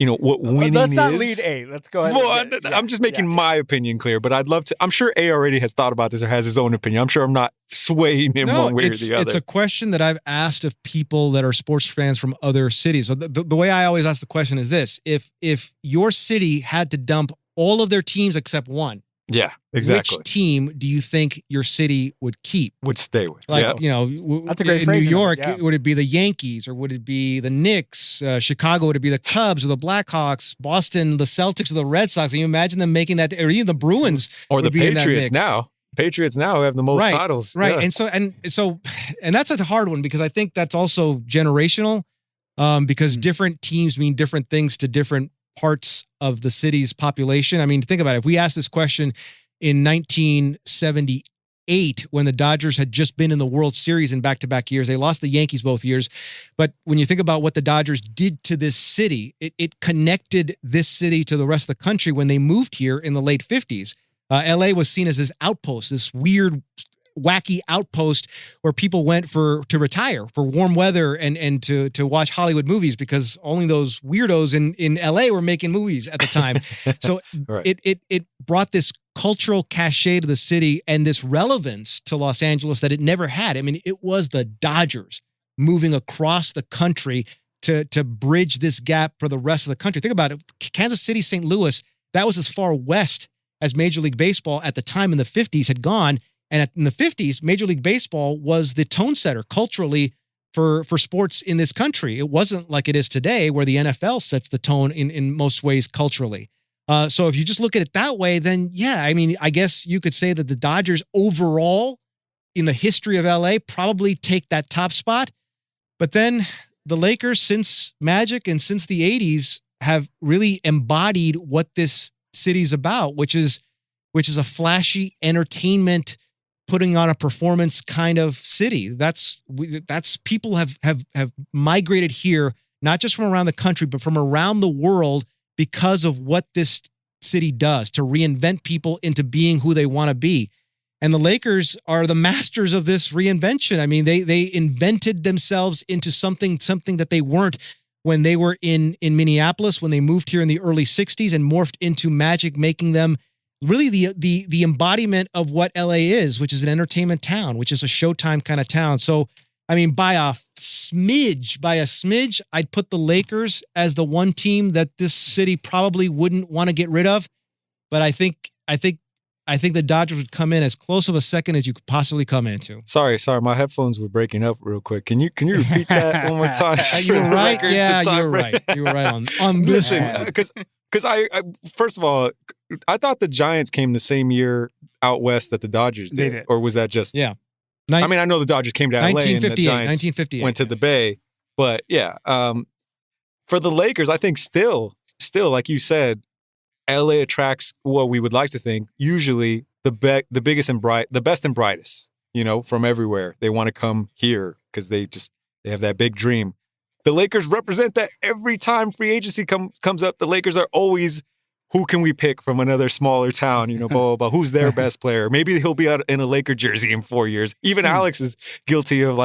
what winning Let's not is. lead A. Let's go ahead. Well, I'm just making my opinion clear, but I'd love to. I'm sure A already has thought about this or has his own opinion. I'm sure I'm not swaying him one way or the other. It's a question that I've asked of people that are sports fans from other cities. So the way I always ask the question is this: if your city had to dump all of their teams except one, yeah, exactly. which team do you think your city would keep? Would stay with? Like, yeah. That's a great in phrase. New York, Yeah. would it be the Yankees or would it be the Knicks? Chicago, would it be the Cubs or the Blackhawks? Boston, the Celtics or the Red Sox? Can you imagine them making that? Or even the Bruins or the would be in that Patriots mix. now. Patriots now have the most titles. Right. Yeah. And that's a hard one because I think that's also generational because different teams mean different things to different parts of the city's population. I mean, think about it. If we asked this question in 1978, when the Dodgers had just been in the World Series in back-to-back years, they lost the Yankees both years. But when you think about what the Dodgers did to this city, it connected this city to the rest of the country when they moved here in the late 50s. LA was seen as this outpost, this weird, wacky outpost where people went to retire for warm weather and to watch Hollywood movies because only those weirdos in LA were making movies at the time. So right. it brought this cultural cachet to the city and this relevance to Los Angeles that it never had. I mean, it was the Dodgers moving across the country to bridge this gap for the rest of the country. Think about it. Kansas City, St. Louis, that was as far west as Major League Baseball at the time in the 50s had gone. And in the 50s, Major League Baseball was the tone setter culturally for sports in this country. It wasn't like it is today where the NFL sets the tone in most ways culturally. So if you just look at it that way, then yeah, I mean, I guess you could say that the Dodgers overall in the history of LA probably take that top spot. But then the Lakers, since Magic and since the 80s, have really embodied what this city's about, which is a flashy entertainment, putting on a performance kind of city. That's people have migrated here, not just from around the country, but from around the world because of what this city does to reinvent people into being who they want to be. And the Lakers are the masters of this reinvention. I mean, they invented themselves into something that they weren't when they were in Minneapolis, when they moved here in the early 60s and morphed into Magic, making them really the embodiment of what LA is, which is an entertainment town, which is a Showtime kind of town. So, I mean, by a smidge, I'd put the Lakers as the one team that this city probably wouldn't want to get rid of. But I think the Dodgers would come in as close of a second as you could possibly come into. Sorry, my headphones were breaking up real quick. Can you repeat that one more time? You were right. Yeah, you were right. You were right on this one. Because I first of all, I thought the Giants came the same year out west that the Dodgers did. They did. Or was that just... Yeah. I mean, I know the Dodgers came to LA and the 1958 went to the Bay. But yeah, for the Lakers, I think still, like you said, LA attracts what we would like to think, usually the biggest and the best and brightest, from everywhere. They want to come here because they have that big dream. The Lakers represent that every time free agency comes up. The Lakers are always, who can we pick from another smaller town? Blah, blah, blah. Who's their best player? Maybe he'll be out in a Laker jersey in 4 years. Even Alex is guilty of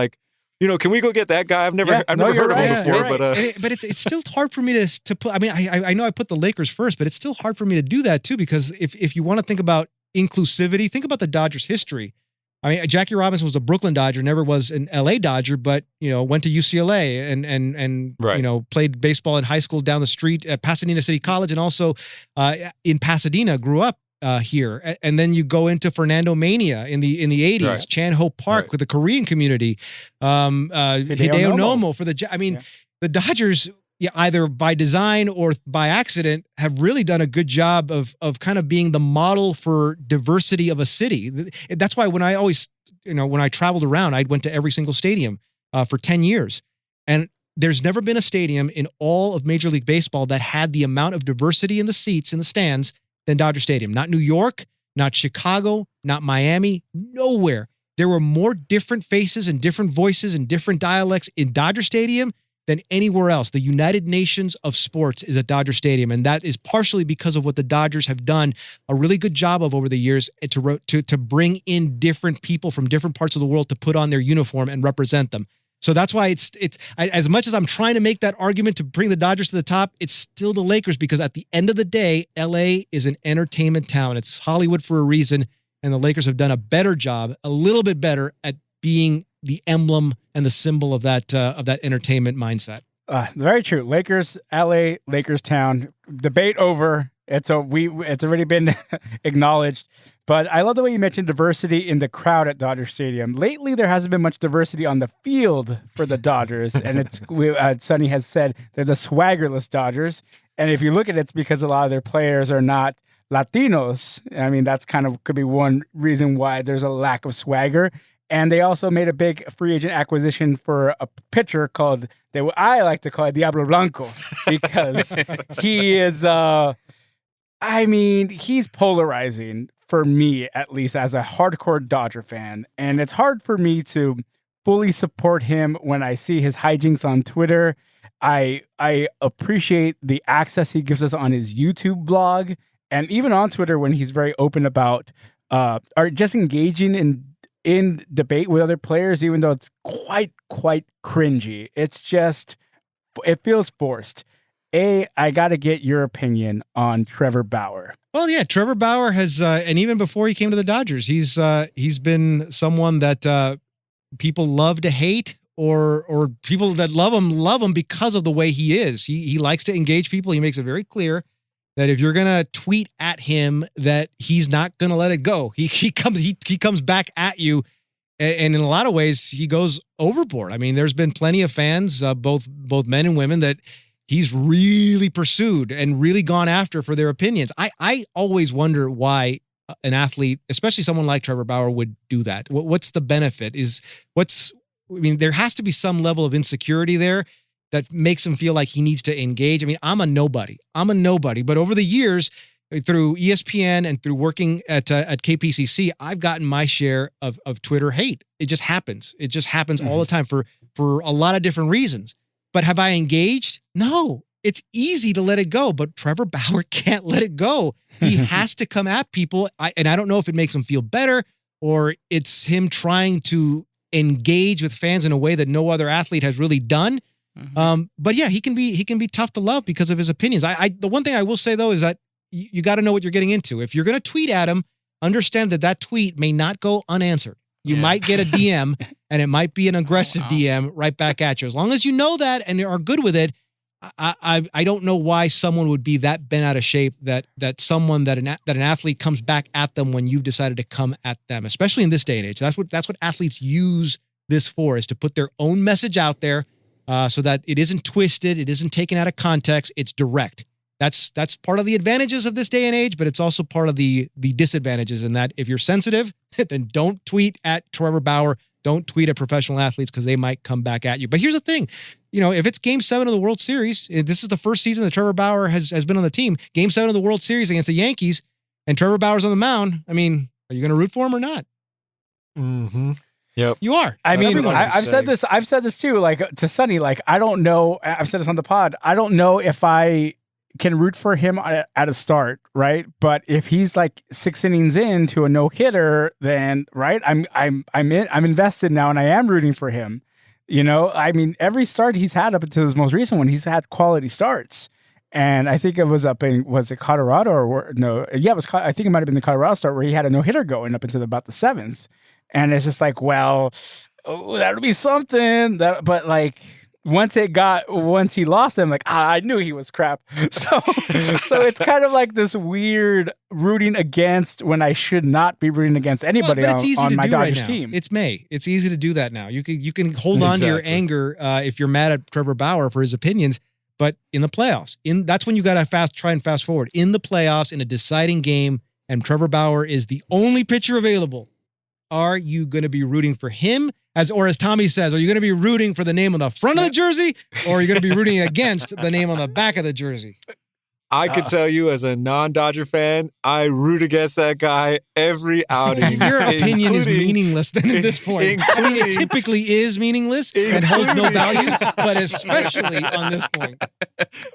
can we go get that guy? I've never heard of him before. Right. But it's still hard for me to put. I mean, I know I put the Lakers first, but it's still hard for me to do that too because if you want to think about inclusivity, think about the Dodgers' history. I mean, Jackie Robinson was a Brooklyn Dodger, never was an LA Dodger, but went to UCLA and right. Played baseball in high school down the street at Pasadena City College, and also in Pasadena, grew up here. And then you go into Fernando Mania in the 80s, right. Chan Ho Park right. with the Korean community, Hideo Nomo for the Dodgers. Yeah, either by design or by accident, have really done a good job of kind of being the model for diversity of a city. That's why when I traveled around, I went to every single stadium for 10 years. And there's never been a stadium in all of Major League Baseball that had the amount of diversity in the seats, in the stands, than Dodger Stadium. Not New York, not Chicago, not Miami, nowhere. There were more different faces and different voices and different dialects in Dodger Stadium than anywhere else. The United Nations of sports is at Dodger Stadium, and that is partially because of what the Dodgers have done a really good job of over the years to bring in different people from different parts of the world to put on their uniform and represent them. So that's why as much as I'm trying to make that argument to bring the Dodgers to the top, it's still the Lakers, because at the end of the day, LA is an entertainment town. It's Hollywood for a reason, and the Lakers have done a better job, a little bit better at being the emblem and the symbol of that entertainment mindset. Very true. Lakers, LA, Lakers town. Debate over. It's already been acknowledged. But I love the way you mentioned diversity in the crowd at Dodger Stadium. Lately, there hasn't been much diversity on the field for the Dodgers, and Sonny has said there's a swaggerless Dodgers. And if you look at it, it's because a lot of their players are not Latinos. I mean, that's could be one reason why there's a lack of swagger. And they also made a big free agent acquisition for a pitcher called, I like to call it Diablo Blanco, because he is, he's polarizing for me, at least as a hardcore Dodger fan. And it's hard for me to fully support him when I see his hijinks on Twitter. I appreciate the access he gives us on his YouTube blog and even on Twitter when he's very open about or just engaging in debate with other players, even though it's quite cringy. It feels forced. I got to get your opinion on Trever Bauer. Well, yeah, Trever Bauer has, and even before he came to the Dodgers, he's been someone that people love to hate, or people that love him because of the way he is. He likes to engage people. He makes it very clear that if you're gonna tweet at him, that he's not gonna let it go. He comes back at you, and in a lot of ways, he goes overboard. I mean, there's been plenty of fans, both men and women, that he's really pursued and really gone after for their opinions. I always wonder why an athlete, especially someone like Trever Bauer, would do that. What's the benefit? There has to be some level of insecurity there that makes him feel like he needs to engage. I mean, I'm a nobody, but over the years, through ESPN and through working at KPCC, I've gotten my share of Twitter hate. It just happens. It just happens all the time for a lot of different reasons. But have I engaged? No. It's easy to let it go, but Trever Bauer can't let it go. He has to come at people, and I don't know if it makes him feel better or it's him trying to engage with fans in a way that no other athlete has really done. But yeah, he can be tough to love because of his opinions. The one thing I will say though is that you got to know what you're getting into. If you're going to tweet at him, understand that tweet may not go unanswered. You might get a DM, and it might be an aggressive DM right back at you. As long as you know that and are good with it, I don't know why someone would be that bent out of shape that an athlete comes back at them when you've decided to come at them, especially in this day and age. That's what athletes use this for, is to put their own message out there, so that it isn't twisted, it isn't taken out of context, it's direct. That's part of the advantages of this day and age, but it's also part of the disadvantages in that if you're sensitive, then don't tweet at Trever Bauer. Don't tweet at professional athletes because they might come back at you. But here's the thing. If it's Game 7 of the World Series, this is the first season that Trever Bauer has been on the team. Game 7 of the World Series against the Yankees, and Trever Bauer's on the mound. I mean, are you going to root for him or not? Mm-hmm. Yep. You are. I mean, I've said this too, like to Sonny, like, I don't know. I've said this on the pod. I don't know if I can root for him at a start, right? But if he's like 6 innings into a no hitter, then right, I'm invested now, and I am rooting for him. I mean, every start he's had up until his most recent one, he's had quality starts. And I think it was was it Colorado or no? Yeah, it was. I think it might have been the Colorado start where he had a no hitter going up until about the 7th, and it's just like, well, that would be something. But like, once he lost him, like, I knew he was crap. So it's kind of like this weird rooting against when I should not be rooting against anybody on my Dodgers team. It's May. It's easy to do that now. You can hold on to your anger if you're mad at Trever Bauer for his opinions, but in the playoffs, that's when you got to try and fast forward. In the playoffs, in a deciding game, and Trever Bauer is the only pitcher available. Are you going to be rooting for him? As Tommy says, are you going to be rooting for the name on the front of the jersey, or are you going to be rooting against the name on the back of the jersey? I could tell you as a non-Dodger fan, I root against that guy every outing. Your opinion is meaningless then at this point. I mean, it typically is meaningless and holds no value, but especially on this point.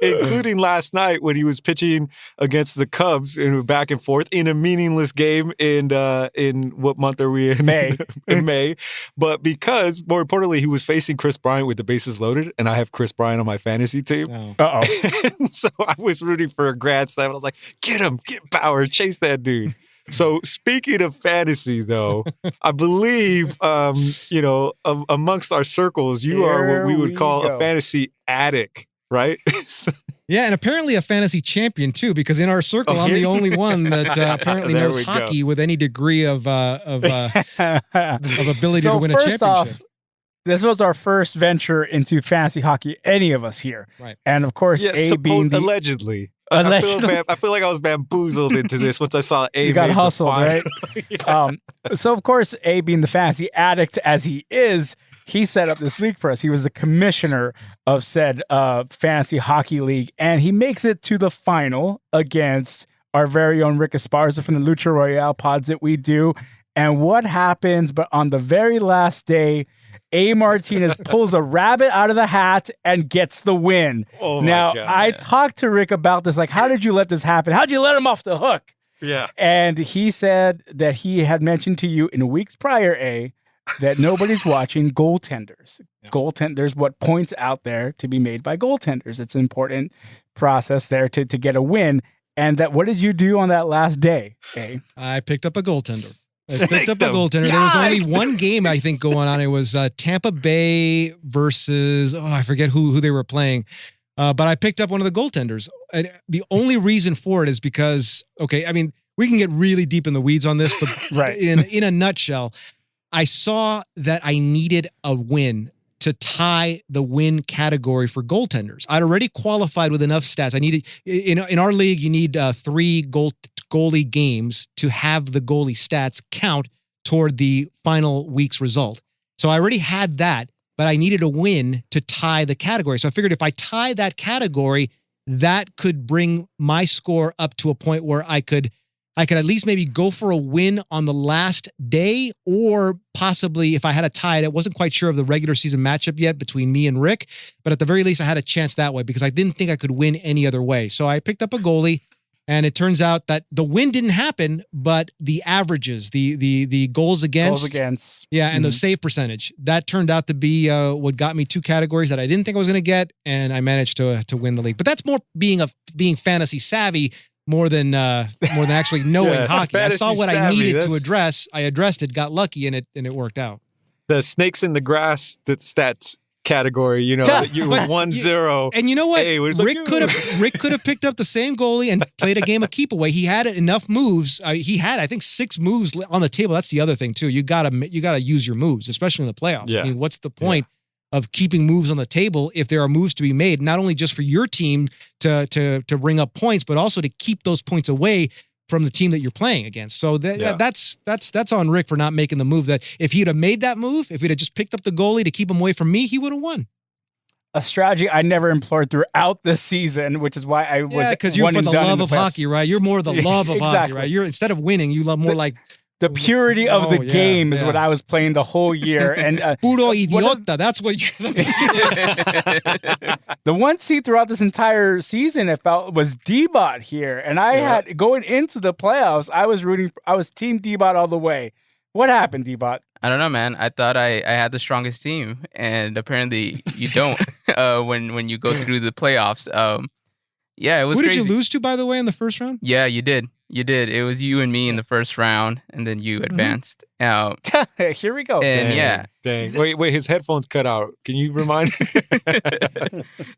Including last night when he was pitching against the Cubs and back and forth in a meaningless game in what month are we in? May. In May. But because, more importantly, he was facing Chris Bryant with the bases loaded, and I have Chris Bryant on my fantasy team. Oh. And so I was rooting for a grand slam. I was like, get him, get Bauer, chase that dude. So speaking of fantasy, though, I believe, amongst our circles, you are what we would call a fantasy addict, right? Yeah, and apparently a fantasy champion, too, because in our circle, I'm the only one that apparently knows hockey with any degree of ability to win a championship. Off, this was our first venture into fantasy hockey, any of us here. Right. And of course, A being allegedly. I feel like I was bamboozled into this once I saw A. You got hustled, right? Yeah. So of course, A being the fantasy addict as he is, he set up this league for us. He was the commissioner of said fantasy hockey league, and he makes it to the final against our very own Rick Esparza from the Lucha Royale pods that we do. And what happens? But on the very last day, A. Martinez pulls a rabbit out of the hat and gets the win. Oh now, God, I talked to Rick about this. Like, how did you let this happen? How'd you let him off the hook? Yeah. And he said that he had mentioned to you in weeks prior, A, that nobody's watching goaltenders. Yeah. There's what points out there to be made by goaltenders. It's an important process there to get a win. And that, what did you do on that last day, A? I picked up a goaltender. I picked up a goaltender. There was only one game, I think, going on. It was Tampa Bay versus, I forget who they were playing. But I picked up one of the goaltenders. And the only reason for it is because, I mean, we can get really deep in the weeds on this, but right. in a nutshell, I saw that I needed a win to tie the win category for goaltenders. I'd already qualified with enough stats. I needed, in our league, you need 3 goalie games to have the goalie stats count toward the final week's result. So I already had that, but I needed a win to tie the category. So I figured if I tie that category, that could bring my score up to a point where I could at least maybe go for a win on the last day, or possibly if I had a tie, I wasn't quite sure of the regular season matchup yet between me and Rick, but at the very least I had a chance that way because I didn't think I could win any other way. So I picked up a goalie. And it turns out that the win didn't happen, but the averages, the goals against, and the save percentage, that turned out to be what got me 2 categories that I didn't think I was going to get, and I managed to win the league. But that's more being fantasy savvy more than actually knowing hockey. I saw what I needed to address. I addressed it, got lucky, and it worked out. The snakes in the grass stats category, you were 1-0. And you know what? Hey, Rick could have picked up the same goalie and played a game of keep away. He had enough moves. He had, I think, 6 moves on the table. That's the other thing too. You gotta use your moves, especially in the playoffs. Yeah. I mean, what's the point of keeping moves on the table if there are moves to be made, not only just for your team to bring up points, but also to keep those points away from the team that you're playing against. So that's on Rick for not making the move. That if he'd have made that move, if he'd have just picked up the goalie to keep him away from me, he would have won. A strategy I never employed throughout this season, which is why I was because you're for the love of hockey, right? You're more the love of hockey, right? You're instead of winning, you love more like the purity of the game is what I was playing the whole year. And puro idiota. That's what you. The one seed throughout this entire season, it felt, was D-Bot here, and I had going into the playoffs. I was team D-Bot all the way. What happened, D-Bot? I don't know, man. I thought I had the strongest team, and apparently you don't. When you go through the playoffs, it was. Who did crazy. you lose to, by the way, in the first round? Yeah, you did. You did. It was you and me in the first round, and then you advanced. Here we go. And Dang. Wait, his headphones cut out. Can you remind me?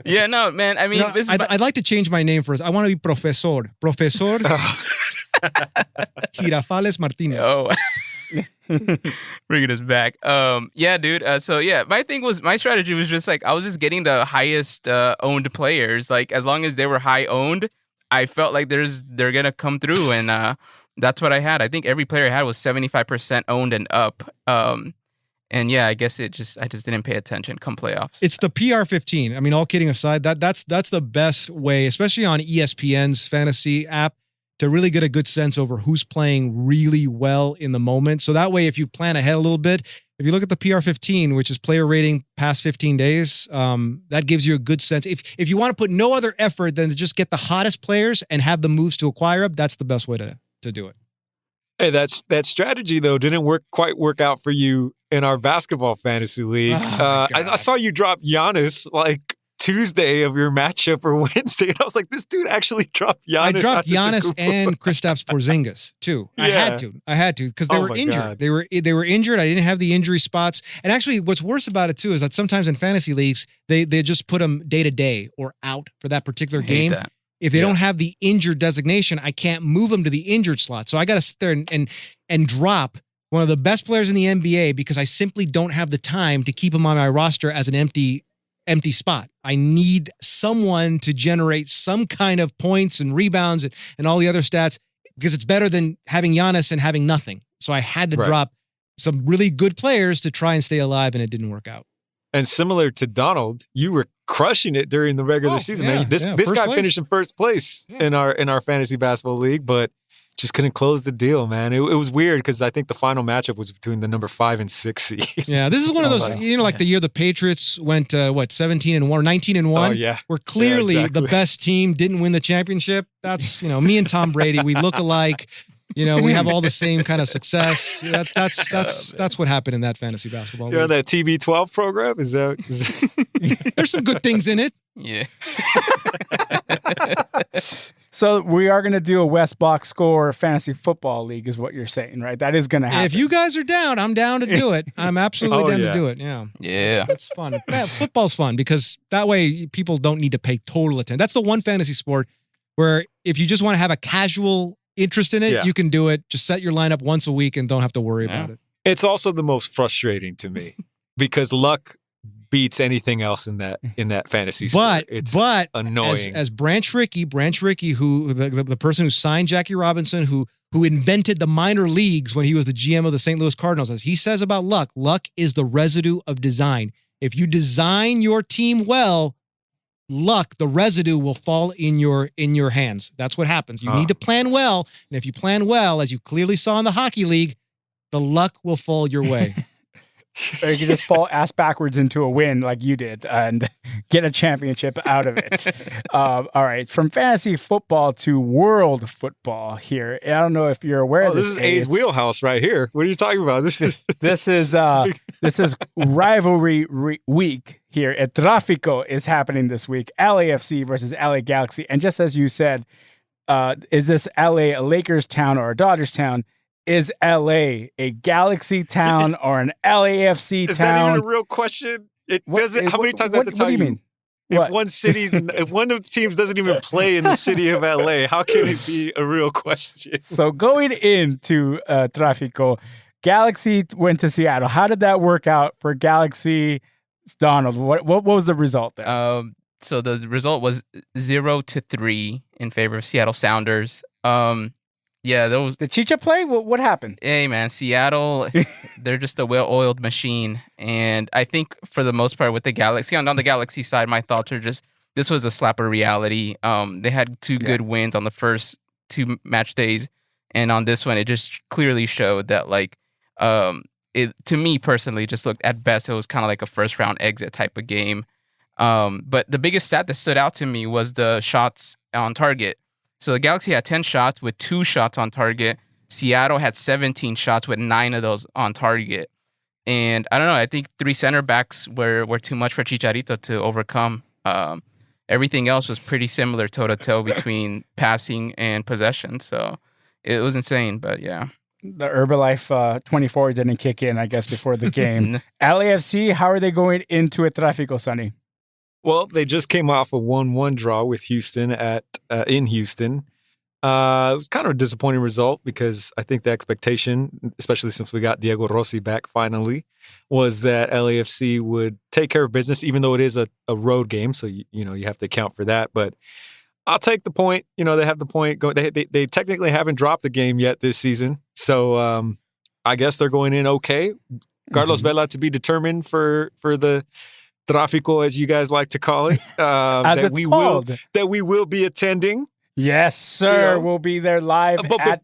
Yeah, no, man. I mean, I'd like to change my name first. I want to be Profesor Girafales Martinez. Oh. Bringing us back. Yeah, dude. My strategy was just like, I was just getting the highest owned players. Like, as long as they were high owned, I felt like they're gonna come through, and that's what I had. I think every player I had was 75% owned and up. And yeah, I guess I just didn't pay attention come playoffs. It's the PR15. I mean, all kidding aside, that's the best way, especially on ESPN's fantasy app, to really get a good sense over who's playing really well in the moment. So that way, if you plan ahead a little bit, if you look at the PR15, which is player rating past 15 days, that gives you a good sense. If you want to put no other effort than to just get the hottest players and have the moves to acquire them, that's the best way to do it. Hey, that strategy though didn't quite work out for you in our basketball fantasy league. I saw you drop Giannis like Tuesday of your matchup or Wednesday, and I was like, this dude actually dropped Giannis. I dropped Giannis and Kristaps Porzingis too. I had to because they were injured. God. They were injured. I didn't have the injury spots. And actually, what's worse about it too is that sometimes in fantasy leagues they just put them day to day or out for that particular game. That. If they don't have the injured designation, I can't move them to the injured slot. So I got to sit there and drop one of the best players in the NBA because I simply don't have the time to keep him on my roster as an empty spot. I need someone to generate some kind of points and rebounds and all the other stats because it's better than having Giannis and having nothing. So I had to drop some really good players to try and stay alive, and it didn't work out. And similar to Donald, you were crushing it during the regular season, man. This guy finished in first place in our fantasy basketball league, but just couldn't close the deal, man. It was weird because I think the final matchup was between the number 5 and 6 seed. Yeah, this is one of those, like the year the Patriots went 17-1 or 19-1. Oh, yeah. Where clearly the best team didn't win the championship. That's, me and Tom Brady, we look alike. We have all the same kind of success. That's what happened in that fantasy basketball league. You're on that TB12 program? Is There's some good things in it. Yeah. So we are going to do a West Box Score fantasy football league is what you're saying, right? That is going to happen. If you guys are down, I'm down to do it. I'm absolutely down to do it. Yeah. Yeah. That's fun. Yeah, football's fun because that way people don't need to pay total attention. That's the one fantasy sport where if you just want to have a casual interest in it, you can do it. Just set your lineup once a week and don't have to worry about it. It's also the most frustrating to me because luck beats anything else in that fantasy sport. But annoying. As Branch Rickey, who the person who signed Jackie Robinson, who invented the minor leagues when he was the GM of the St. Louis Cardinals, as he says about luck is the residue of design. If you design your team well, luck, the residue will fall in your hands. That's what happens. You need to plan well, and if you plan well, as you clearly saw in the hockey league, the luck will fall your way. Or you can just fall ass backwards into a win like you did and get a championship out of it. All right. From fantasy football to world football here. I don't know if you're aware of this. This is A's wheelhouse right here. What are you talking about? This is rivalry week here at Trafico is happening this week. LAFC versus LA Galaxy. And just as you said, is this LA a Lakers town or a Dodgers town? Is LA a Galaxy town or an LAFC town? Is that even a real question? It doesn't. How many times I have to tell you? Mean? If one of the teams doesn't even play in the city of LA, how can it be a real question? So going into Trafico, Galaxy went to Seattle. How did that work out for Galaxy? Donald, what was the result there? So the result was 0-3 in favor of Seattle Sounders. Yeah, those. Did Chicha play? What happened? Hey, man, Seattle, they're just a well-oiled machine. And I think for the most part with the Galaxy, on the Galaxy side, my thoughts are just, this was a slap of reality. They had two good wins on the first two match days. And on this one, it just clearly showed that, it, to me personally, just looked at best, it was kind of like a first-round exit type of game. But the biggest stat that stood out to me was the shots on target. So the Galaxy had 10 shots with 2 shots on target. Seattle had 17 shots with 9 of those on target. And I don't know, I think 3 center backs were too much for Chicharito to overcome. Everything else was pretty similar toe-to-toe between passing and possession. So it was insane, but yeah. The Herbalife 24 didn't kick in, I guess, before the game. LAFC, how are they going into a Trafico, Sonny? Well, they just came off a 1-1 draw with Houston in Houston. It was kind of a disappointing result because I think the expectation, especially since we got Diego Rossi back finally, was that LAFC would take care of business, even though it is a road game. So, you have to account for that. But I'll take the point. They have the point. They technically haven't dropped the game yet this season. So I guess they're going in okay. Carlos Vela to be determined for the Trafico, as you guys like to call it, As that it's we called. will be attending. Yes, sir. You know, We'll be there live at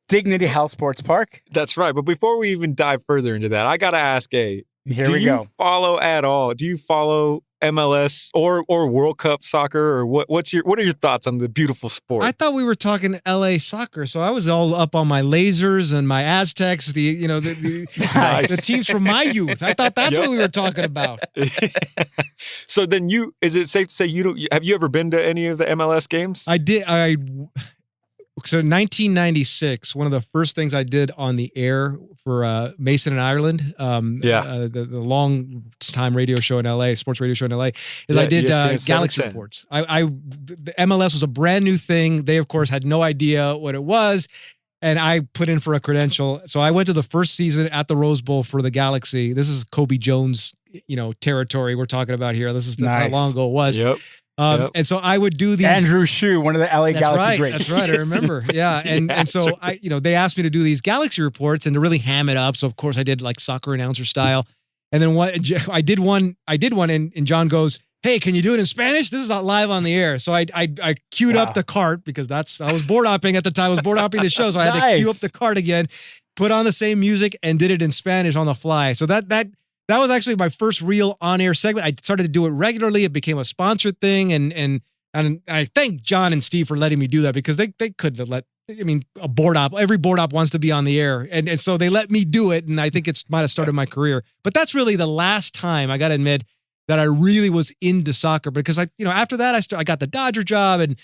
Dignity Health Sports Park. That's right. But before we even dive further into that, I got to ask, Here do we you go. follow at all? Do you follow MLS or World Cup soccer, or what are your thoughts on the beautiful sport? I thought we were talking LA soccer, so I was all up on my Lasers and my Aztecs, the Nice. the teams from my youth. I thought that's what we were talking about. So then is it safe to say have you ever been to any of the MLS games? I did. So 1996, one of the first things I did on the air for Mason in Ireland, the long time radio show in LA, sports radio show in LA, is I did Galaxy Reports. The MLS was a brand new thing. They, of course, had no idea what it was. And I put in for a credential. So I went to the first season at the Rose Bowl for the Galaxy. This is Kobe Jones, territory we're talking about here. This is how long ago it was. Yep. And so I would do these. Andrew Shue, one of the LA Galaxy greats. That's right. I remember. Yeah. And so they asked me to do these Galaxy reports and to really ham it up. So of course I did like soccer announcer style. And then I did one and John goes, "Hey, can you do it in Spanish? This is not live on the air." So I queued up the cart because I was board hopping at the time. I was board hopping the show. So I had to queue up the cart again, put on the same music and did it in Spanish on the fly. So that was actually my first real on-air segment. I started to do it regularly. It became a sponsored thing. And I thank John and Steve for letting me do that because they couldn't have let, a board op, every board op wants to be on the air. And so they let me do it. And I think it might have started my career. But that's really the last time, I got to admit, that I really was into soccer because after that I got the Dodger job and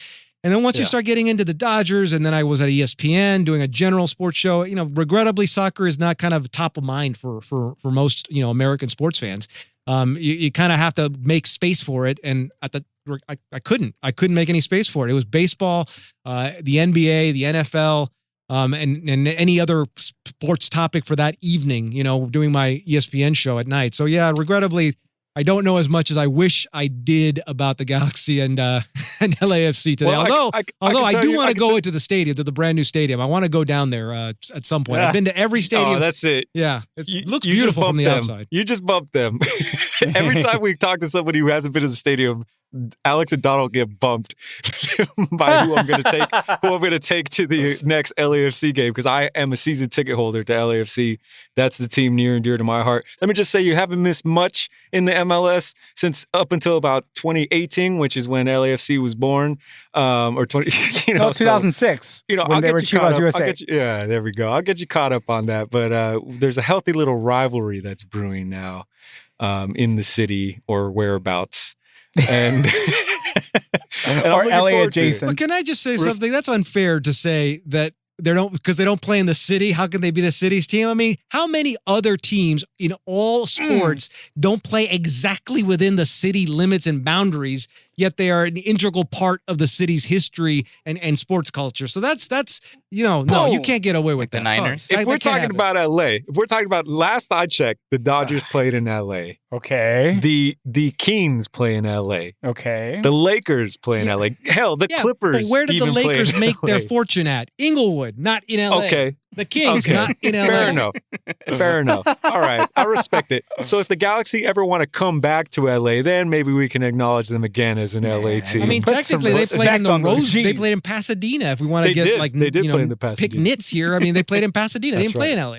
then once you start getting into the Dodgers, and then I was at ESPN doing a general sports show, regrettably soccer is not kind of top of mind for most, American sports fans. You kind of have to make space for it. And I couldn't make any space for it. It was baseball, the NBA, the NFL, and any other sports topic for that evening, doing my ESPN show at night. So yeah, regrettably, I don't know as much as I wish I did about the Galaxy and LAFC today. Well, although I do want to go into the stadium, to the brand new stadium. I want to go down there at some point. I've been to every stadium. Oh, that's it. Yeah, it looks beautiful from the outside. You just bumped them. Every time we talk to somebody who hasn't been to the stadium, Alex and Donald get bumped by who I'm going to take to the next LAFC game because I am a season ticket holder to LAFC. That's the team near and dear to my heart. Let me just say you haven't missed much in the MLS since up until about 2018, which is when LAFC was born, or 2006. So, when they were Chivas USA. Yeah, there we go. I'll get you caught up on that. But there's a healthy little rivalry that's brewing now in the city or whereabouts. And or LA adjacent. But can I just say something? That's unfair to say that because they don't play in the city. How can they be the city's team? I mean, how many other teams in all sports don't play exactly within the city limits and boundaries, yet they are an integral part of the city's history and sports culture? So that's no, you can't get away with the that. Niners. Sorry. If we're talking about LA, last I checked, the Dodgers played in LA. Okay. The Kings play in LA. Okay. The Lakers play in LA. Hell, the Clippers. But where did the even play Lakers in make LA. their fortune at? Inglewood, not in LA. Okay. The Kings, not in LA. Fair enough. All right. I respect it. So if the Galaxy ever want to come back to LA, then maybe we can acknowledge them again as an LA team. I mean, technically, they played in the Rose. They played in Pasadena. If we want to play in the Pasadena. Pick nits here. I mean, they played in Pasadena. They didn't play in LA.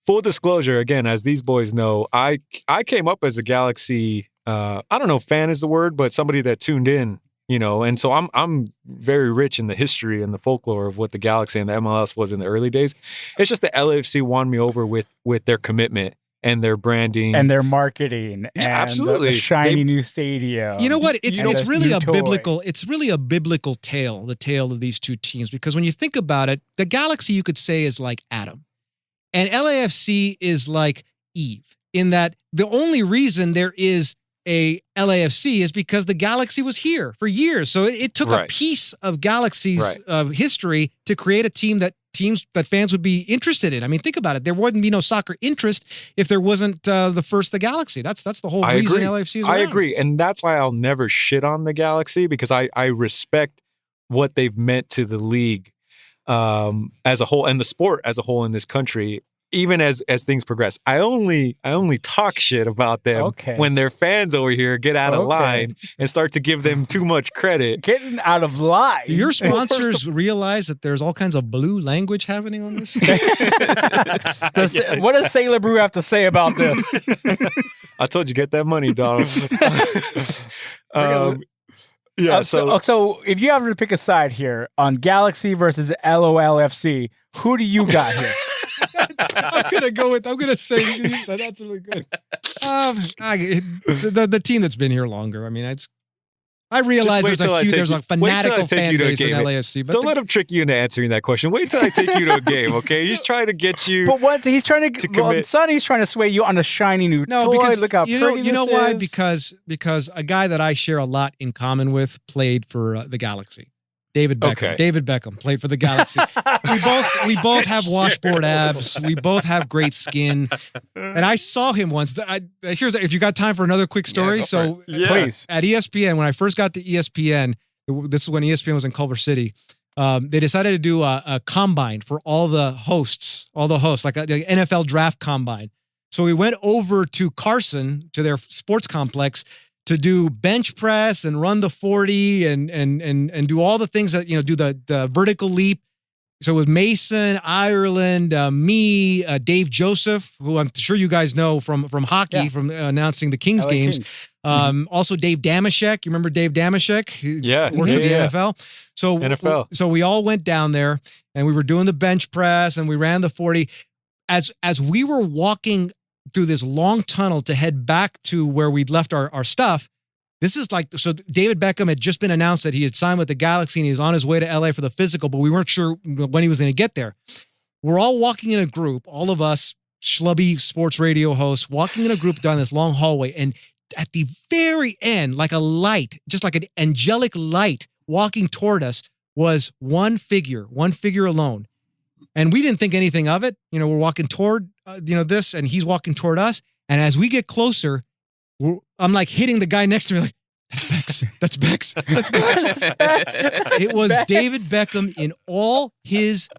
Full disclosure, again, as these boys know, I came up as a Galaxy. I don't know, fan is the word, but somebody that tuned in. And so I'm very rich in the history and the folklore of what the Galaxy and the MLS was in the early days. It's just the LAFC won me over with their commitment and their branding and their marketing and absolutely. The shiny new stadium. You know what? It's really a toy. biblical. It's really a biblical tale, the tale of these two teams, because when you think about it, the Galaxy you could say is like Adam, and LAFC is like Eve, in that the only reason there is a LAFC is because the Galaxy was here for years. So it took a piece of Galaxy's history to create a teams that fans would be interested in. I mean, think about it. There wouldn't be no soccer interest if there wasn't the Galaxy. That's the whole reason LAFC is around. I agree. And that's why I'll never shit on the Galaxy, because I respect what they've meant to the league as a whole and the sport as a whole in this country. even as things progress. I only talk shit about them when their fans over here get out of line and start to give them too much credit. Getting out of line. Do your sponsors realize that there's all kinds of blue language happening on this? What does Sailor Brew have to say about this? I told you, get that money, dog. So if you have to pick a side here on Galaxy versus LOLFC, who do you got here? I'm gonna say that's really good. The team that's been here longer. I mean, I realize there's a fanatical fan base in LAFC, but don't let him trick you into answering that question. Wait till I take you to a game, okay? He's trying to get you. But what he's trying to Sonny's trying to sway you on a shiny new toy. Because look how pretty you know why? is. Because a guy that I share a lot in common with played for the Galaxy. David Beckham. Okay. David Beckham played for the Galaxy. we both have washboard abs. We both have great skin. And I saw him once. If you got time for another quick story. Please. At ESPN, when I first got to ESPN, this is when ESPN was in Culver City. They decided to do a combine for all the hosts, like the NFL draft combine. So we went over to Carson, to their sports complex, to do bench press and run the 40 and do all the things that, do the vertical leap. So it was Mason, Ireland, me, Dave Joseph, who I'm sure you guys know from hockey, from announcing the Kings games. Kings. Also Dave Damashek. You remember Dave Damashek? Yeah. Worked for the NFL. So we all went down there and we were doing the bench press and we ran the 40. As we were walking through this long tunnel to head back to where we'd left our stuff. This is so David Beckham had just been announced that he had signed with the Galaxy and he was on his way to LA for the physical, but we weren't sure when he was going to get there. We're all walking in a group, all of us schlubby sports radio hosts, walking in a group down this long hallway. And at the very end, like a light, just like an angelic light walking toward us, was one figure alone. And we didn't think anything of it. We're walking toward, this, and he's walking toward us. And as we get closer, I'm like hitting the guy next to me, like, that's Bex. That's Bex. It was David Beckham in all his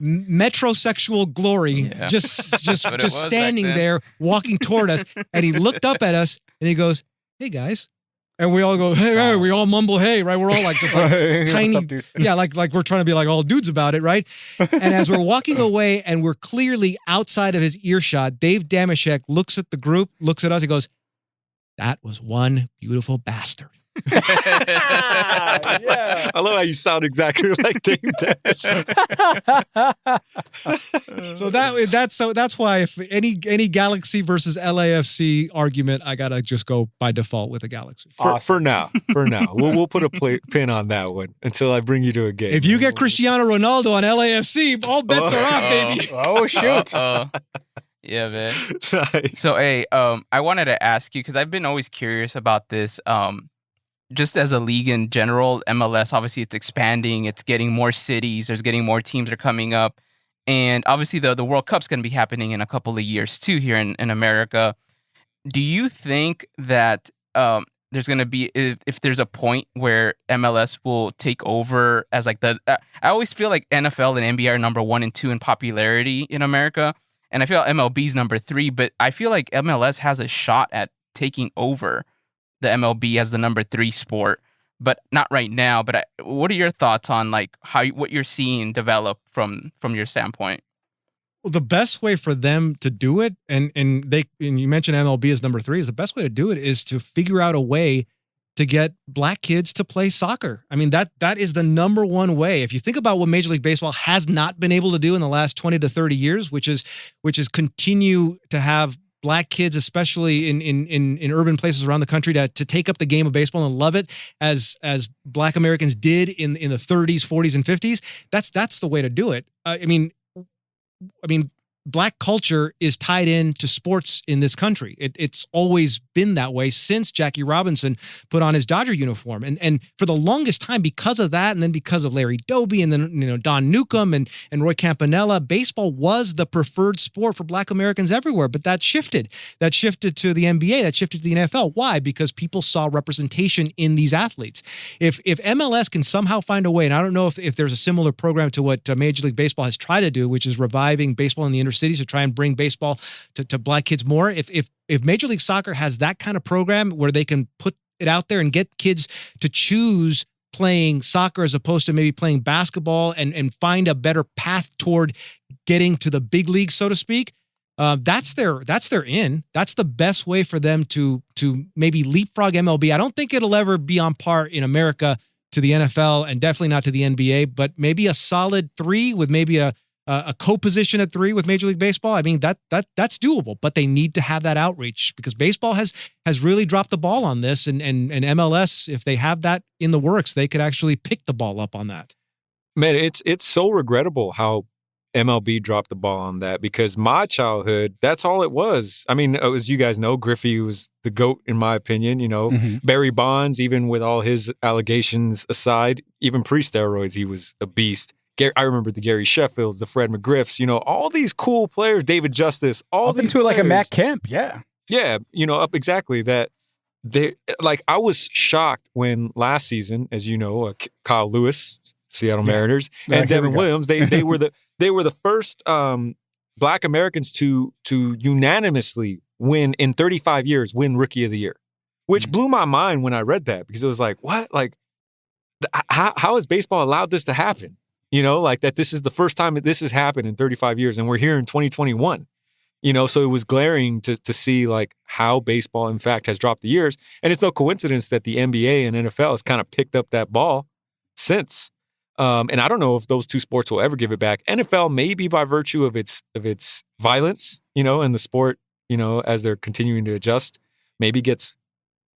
metrosexual glory, just standing there, walking toward us. And he looked up at us and he goes, "Hey guys." And we all go, hey, we all mumble, hey, right? We're all like just like tiny, like we're trying to be like all dudes about it, right? And as we're walking away and we're clearly outside of his earshot, Dave Damashek looks at the group, looks at us, he goes, "That was one beautiful bastard." I love how you sound exactly like Dave Dash. So that's why if any Galaxy versus LAFC argument, I gotta just go by default with the Galaxy. For now, we'll put a pin on that one until I bring you to a game. If you get Cristiano Ronaldo on LAFC, all bets are off, baby. Oh shoot. Yeah, man. Nice. So, I wanted to ask you, because I've been always curious about this. Just as a league in general, MLS, obviously it's expanding. It's getting more cities. There's getting more teams that are coming up. And obviously the World Cup's going to be happening in a couple of years too here in America. Do you think that there's going to be, if there's a point where MLS will take over as like I always feel like NFL and NBA are number 1 and 2 in popularity in America. And I feel MLB's number 3, but I feel like MLS has a shot at taking over the MLB as the number 3 sport, but not right now. But what are your thoughts on like what you're seeing develop from your standpoint? Well, the best way for them to do it, and you mentioned MLB as number 3, is the best way to do it is to figure out a way to get black kids to play soccer. I mean, that is the number one way. If you think about what Major League Baseball has not been able to do in the last 20 to 30 years, which is continue to have black kids, especially in urban places around the country, to take up the game of baseball and love it as black Americans did in the 30s, 40s, and 50s. That's the way to do it. I mean, black culture is tied in to sports in this country. It's always been that way since Jackie Robinson put on his Dodger uniform. And for the longest time, because of that, and then because of Larry Doby, and then Don Newcomb and Roy Campanella, baseball was the preferred sport for black Americans everywhere. But that shifted. That shifted to the NBA. That shifted to the NFL. Why? Because people saw representation in these athletes. If MLS can somehow find a way, and I don't know if there's a similar program to what Major League Baseball has tried to do, which is reviving baseball in the inner major cities to try and bring baseball to black kids more. If Major League Soccer has that kind of program where they can put it out there and get kids to choose playing soccer as opposed to maybe playing basketball and find a better path toward getting to the big leagues, so to speak, that's their in. That's the best way for them to maybe leapfrog MLB. I don't think it'll ever be on par in America to the NFL and definitely not to the NBA, but maybe a solid 3 with maybe a co-position at 3 with Major League Baseball. I mean, that's doable, but they need to have that outreach because baseball has really dropped the ball on this, and MLS, if they have that in the works, they could actually pick the ball up on that. Man, it's so regrettable how MLB dropped the ball on that because my childhood, that's all it was. I mean, as you guys know, Griffey was the GOAT in my opinion, Barry Bonds, even with all his allegations aside, even pre-steroids, he was a beast. I remember the Gary Sheffields, the Fred McGriffs, all these cool players, David Justice, all up these into players. Like a Matt Kemp, yeah. Yeah, up exactly that. They I was shocked when last season, as you know, Kyle Lewis, Seattle Mariners, and Devin Williams, they were the first Black Americans to unanimously win in 35 years, win Rookie of the Year, which blew my mind when I read that because it was like, what? Like, how has baseball allowed this to happen? That this is the first time that this has happened in 35 years, and we're here in 2021. So it was glaring to see like how baseball, in fact, has dropped the years. And it's no coincidence that the NBA and NFL has kind of picked up that ball since. And I don't know if those two sports will ever give it back. NFL, maybe by virtue of its violence, and the sport, as they're continuing to adjust, maybe gets,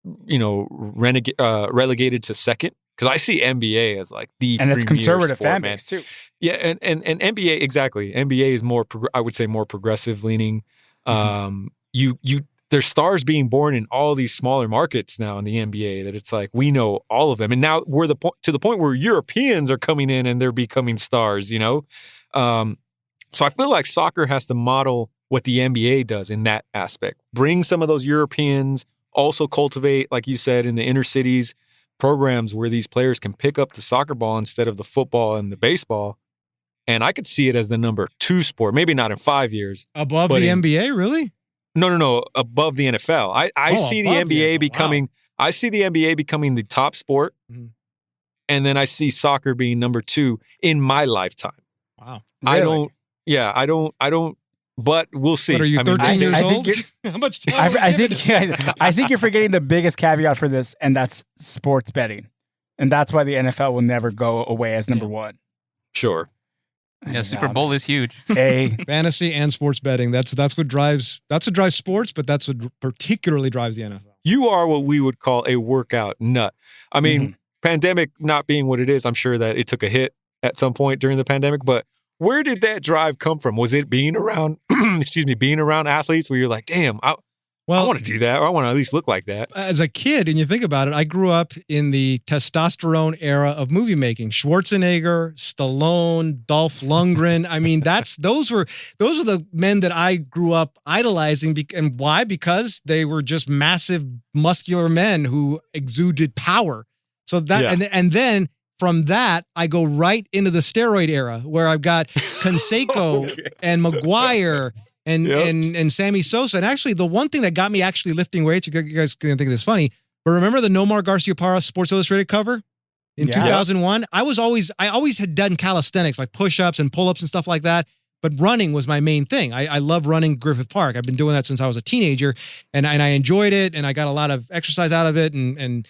relegated to second. Because I see NBA as like the and it's conservative sport, fan base too. Yeah, and NBA exactly. NBA is more, I would say, more progressive leaning. There's stars being born in all these smaller markets now in the NBA that it's like we know all of them, and now we're to the point where Europeans are coming in and they're becoming stars. So I feel like soccer has to model what the NBA does in that aspect. Bring some of those Europeans, also cultivate, like you said, in the inner cities, programs where these players can pick up the soccer ball instead of the football and the baseball. And I could see it as the number 2 sport, maybe not in 5 years. Above the NBA, really? No, above the NFL. I see the NBA becoming I see the NBA becoming the top sport. And then I see soccer being number 2 in my lifetime. Wow. Really? I don't but we'll see. What are you, 13 years old? How much time? I think you're forgetting the biggest caveat for this, and that's sports betting. And that's why the NFL will never go away as number 1. Sure. Yeah, Super Bowl is huge. Fantasy and sports betting. That's what drives sports, but that's what particularly drives the NFL. You are what we would call a workout nut. I mean, pandemic not being what it is, I'm sure that it took a hit at some point during the pandemic, but where did that drive come from? Was it being around, being around athletes where you're like, damn, I want to do that, or I want to at least look like that? As a kid, and you think about it, I grew up in the testosterone era of movie making. Schwarzenegger, Stallone, Dolph Lundgren. I mean, those were the men that I grew up idolizing. And why? Because they were just massive, muscular men who exuded power. So that, and then from that, I go right into the steroid era where I've got Canseco and Maguire and Sammy Sosa. And actually, the one thing that got me actually lifting weights, you guys can think this funny, but remember the Nomar Garciaparra Sports Illustrated cover in 2001? I always had done calisthenics, like push-ups and pull-ups and stuff like that. But running was my main thing. I love running Griffith Park. I've been doing that since I was a teenager, and I enjoyed it, and I got a lot of exercise out of it, and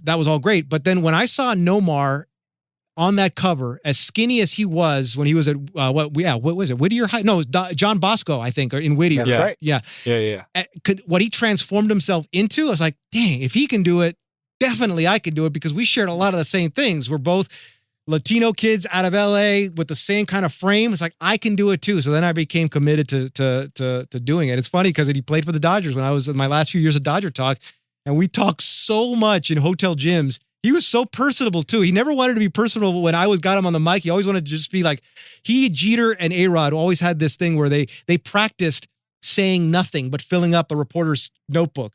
that was all great. But then when I saw Nomar on that cover, as skinny as he was when he was at what was it? Whittier High? No, John Bosco, I think, or in Whittier. That's right. Yeah. What he transformed himself into, I was like, dang, if he can do it, definitely I can do it, because we shared a lot of the same things. We're both Latino kids out of LA with the same kind of frame. It's like, I can do it too. So then I became committed to doing it. It's funny because he played for the Dodgers when I was in my last few years of Dodger Talk, and we talked so much in hotel gyms. He was so personable too. He never wanted to be personable when I got him on the mic. He always wanted to just be like, he, Jeter, and A-Rod always had this thing where they practiced saying nothing but filling up a reporter's notebook.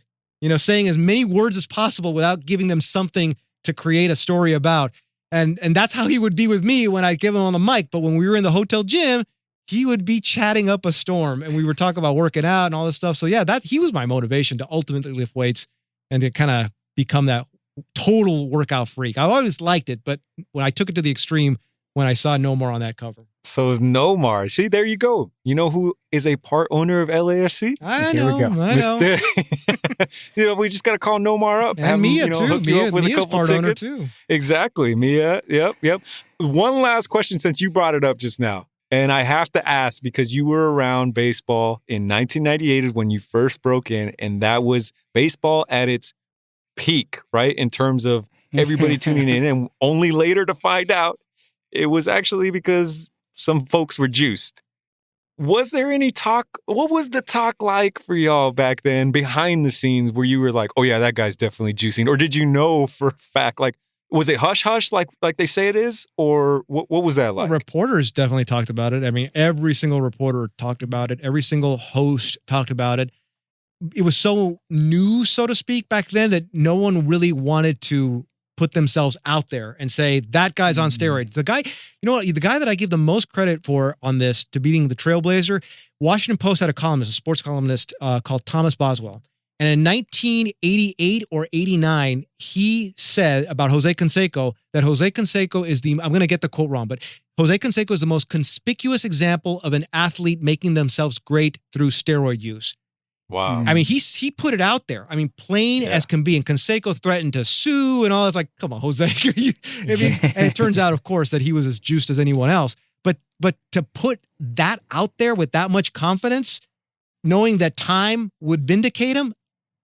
Saying as many words as possible without giving them something to create a story about. And that's how he would be with me when I'd give him on the mic. But when we were in the hotel gym, he would be chatting up a storm, and we were talking about working out and all this stuff. So yeah, he was my motivation to ultimately lift weights and to kind of become that total workout freak. I always liked it, but when I took it to the extreme, when I saw Nomar on that cover. So is Nomar. See, there you go. You know who is a part owner of LAFC? I know. You know, we just got to call Nomar up. And Mia, too. Mia's part owner, too. Exactly. Mia. Yep. One last question since you brought it up just now. And I have to ask because you were around baseball in 1998 is when you first broke in. And that was baseball at its peak, right? In terms of everybody tuning in. And only later to find out it was actually because some folks were juiced. Was there any talk? What was the talk like for y'all back then behind the scenes where you were like, oh yeah, that guy's definitely juicing? Or did you know for a fact, like, was it hush-hush like they say it is? Or what was that like? Well, reporters definitely talked about it. I mean, every single reporter talked about it. Every single host talked about it. It was so new, so to speak, back then that no one really wanted to put themselves out there and say, that guy's on steroids. The guy, you know what, the guy that I give the most credit for on this to beating the Trailblazer, Washington Post had a columnist, a sports columnist called Thomas Boswell. And in 1988 or 89, he said about Jose Canseco that Jose Canseco is I'm going to get the quote wrong, but Jose Canseco is the most conspicuous example of an athlete making themselves great through steroid use. Wow. I mean, he put it out there. I mean, plain as can be. And Canseco threatened to sue and all. It's like, come on, Jose. I mean, and it turns out, of course, that he was as juiced as anyone else. But to put that out there with that much confidence, knowing that time would vindicate him,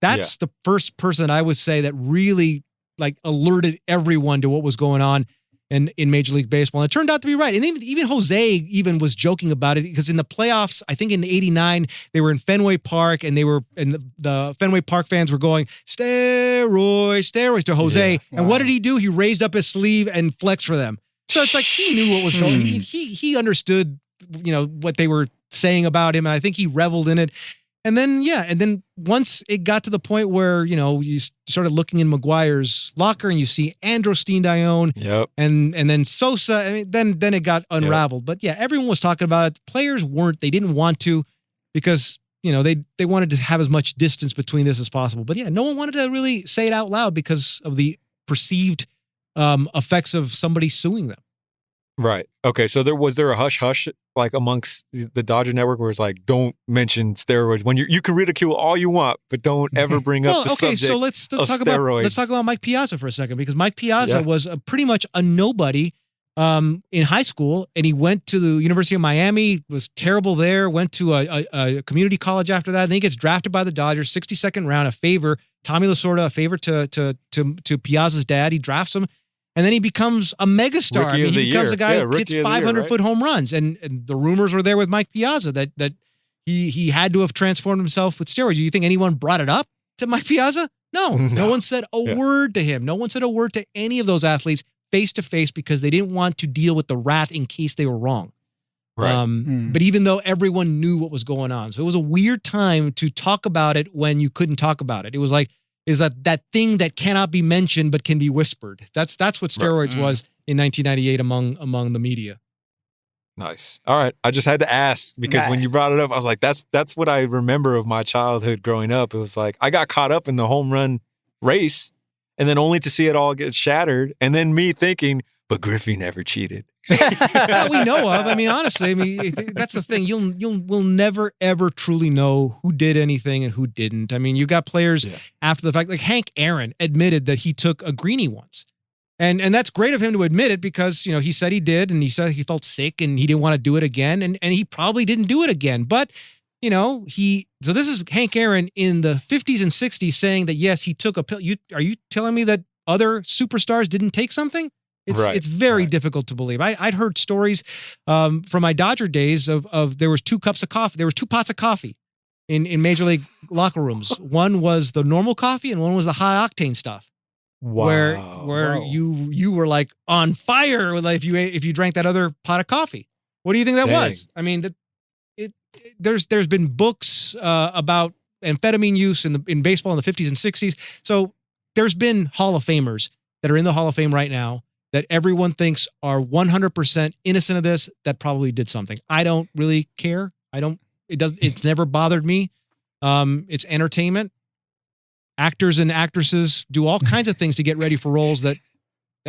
that's the first person I would say that really like alerted everyone to what was going on in Major League Baseball. And it turned out to be right. And even Jose even was joking about it because in the playoffs, I think in '89, they were in Fenway Park and the Fenway Park fans were going, steroids to Jose. Yeah. And what did he do? He raised up his sleeve and flexed for them. So it's like he knew what was going on. He understood, what they were saying about him. And I think he reveled in it. And then once it got to the point where, you started looking in McGuire's locker and you see Andros Steendion and then Sosa, I mean, then it got unraveled. But yeah, everyone was talking about it. Players they didn't want to because, they wanted to have as much distance between this as possible. But yeah, no one wanted to really say it out loud because of the perceived effects of somebody suing them. Right. Okay. So was there a hush hush like amongst the Dodger network where it's like, don't mention steroids when you can ridicule all you want, but don't ever bring up the subject. So let's talk steroids. about Mike Piazza for a second because Mike Piazza was pretty much a nobody in high school, and he went to the University of Miami, was terrible there, went to a community college after that, and then he gets drafted by the Dodgers, 62nd round, Tommy Lasorda, a favor to Piazza's dad. He drafts him. And then he becomes a megastar. He becomes a guy who hits 500-foot home runs. And the rumors were there with Mike Piazza that he had to have transformed himself with steroids. Do you think anyone brought it up to Mike Piazza? No. No one said a word to him. No one said a word to any of those athletes face to face because they didn't want to deal with the wrath in case they were wrong. Right. But even though everyone knew what was going on. So it was a weird time to talk about it when you couldn't talk about it. It was like, is that thing that cannot be mentioned but can be whispered. That's what steroids was in 1998 among the media. Nice. All right. I just had to ask because when you brought it up, I was like, that's what I remember of my childhood growing up. It was like I got caught up in the home run race and then only to see it all get shattered. And then me thinking, but Griffey never cheated. That we know of. I mean, honestly, that's the thing. We'll never ever truly know who did anything and who didn't. I mean, you got players after the fact, like Hank Aaron admitted that he took a greenie once, and that's great of him to admit it because he said he did, and he said he felt sick and he didn't want to do it again, and he probably didn't do it again. But so this is Hank Aaron in the 50s and 60s saying that yes, he took a pill. Are you telling me that other superstars didn't take something? It's very difficult to believe. I'd heard stories from my Dodger days of there was 2 cups of coffee. There was 2 pots of coffee in Major League locker rooms. One was the normal coffee and one was the high octane stuff. Wow. Where you were like on fire if you drank that other pot of coffee. What do you think that was? I mean, there's been books about amphetamine use in baseball in the 50s and 60s. So there's been Hall of Famers that are in the Hall of Fame right now that everyone thinks are 100% innocent of this that probably did something. I don't really care. It's never bothered me. It's entertainment. Actors and actresses do all kinds of things to get ready for roles that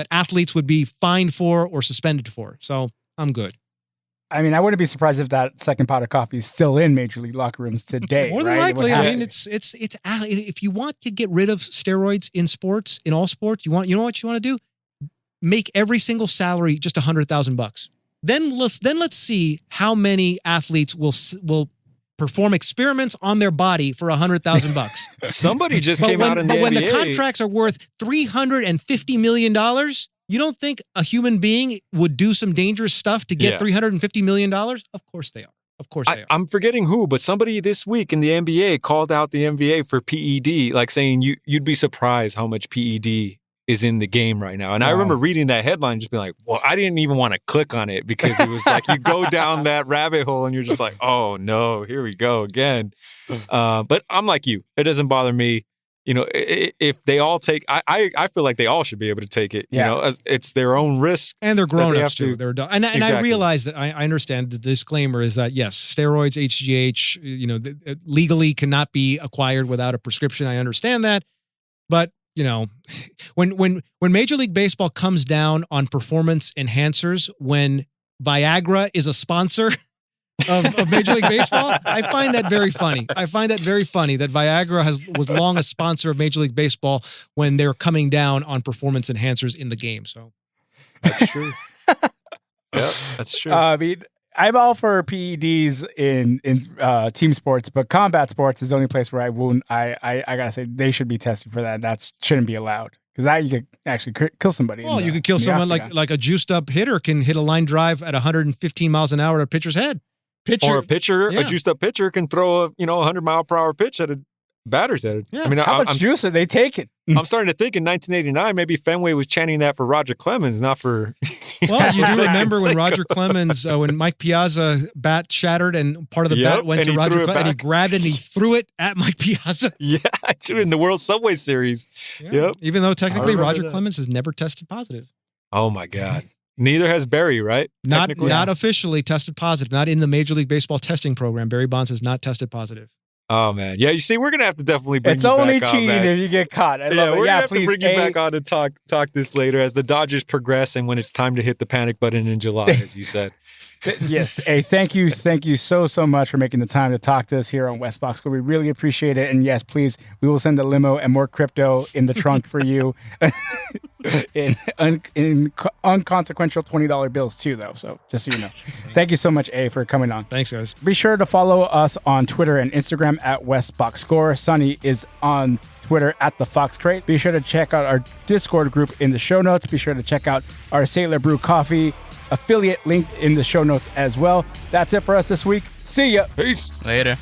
athletes would be fined for or suspended for. So I'm good. I mean, I wouldn't be surprised if that second pot of coffee is still in major league locker rooms today. More than right? likely. I mean, it's if you want to get rid of steroids in sports, in all sports, you know what you want to do? Make every single salary just $100,000. Then let's see how many athletes will perform experiments on their body for $100,000. Somebody just came out in the NBA. When the contracts are worth $350 million, you don't think a human being would do some dangerous stuff to get $350 million? Of course they are. Of course they are. I'm forgetting who, but somebody this week in the NBA called out the NBA for PED, like saying you'd be surprised how much PED is in the game right now. And I remember reading that headline and just being like, well, I didn't even want to click on it because it was like you go down that rabbit hole and you're just like, oh no, here we go again. But I'm like you. It doesn't bother me. You know, if they all take, I feel like they all should be able to take it. You know, it's their own risk. And they're grown-ups too. They're done. And I realize that I understand the disclaimer is that, yes, steroids, HGH, you know, legally cannot be acquired without a prescription. I understand that. But you know, when Major League Baseball comes down on performance enhancers, when Viagra is a sponsor of Major League Baseball, I find that very funny. I find that very funny that Viagra was long a sponsor of Major League Baseball when they're coming down on performance enhancers in the game. So that's true. Yeah, that's true. I mean, I'm all for PEDs in team sports, but combat sports is the only place where I gotta say they should be tested for that. That shouldn't be allowed because that you could actually kill somebody. Well, you could kill someone like a juiced up hitter can hit a line drive at 115 miles an hour at a pitcher's head. Or a juiced up pitcher can throw a 100-mile-per-hour pitch at a batter's head. Yeah. I mean, how much juice are they taking? I'm starting to think in 1989, maybe Fenway was chanting that for Roger Clemens, not for. Well, you do remember when Roger Clemens, when Mike Piazza bat shattered and part of the bat went to Roger Clemens, and he grabbed it and he threw it at Mike Piazza. Yeah, in the World Subway Series. Yeah. Yep. Even though technically Roger Clemens has never tested positive. Oh my God. Neither has Barry, right? Not officially tested positive. Not in the Major League Baseball testing program. Barry Bonds has not tested positive. Oh man, yeah. You see, we're gonna have to definitely bring. It's you only back cheating on, if you get caught. I love it. We're gonna have please to bring you back on to talk this later as the Dodgers progress and when it's time to hit the panic button in July, as you said. Yes. Hey, thank you so much for making the time to talk to us here on West Box Score. We really appreciate it. And yes, please, we will send a limo and more crypto in the trunk for you in unconsequential $20 bills too, though. So just so you know. Thank you so much, A, for coming on. Thanks, guys. Be sure to follow us on Twitter and Instagram at West Box Score. Sonny is on Twitter at the Fox Crate. Be sure to check out our Discord group in the show notes. Be sure to check out our Sailor Brew Coffee affiliate link in the show notes as well. That's it for us this week. See ya. Peace. Later.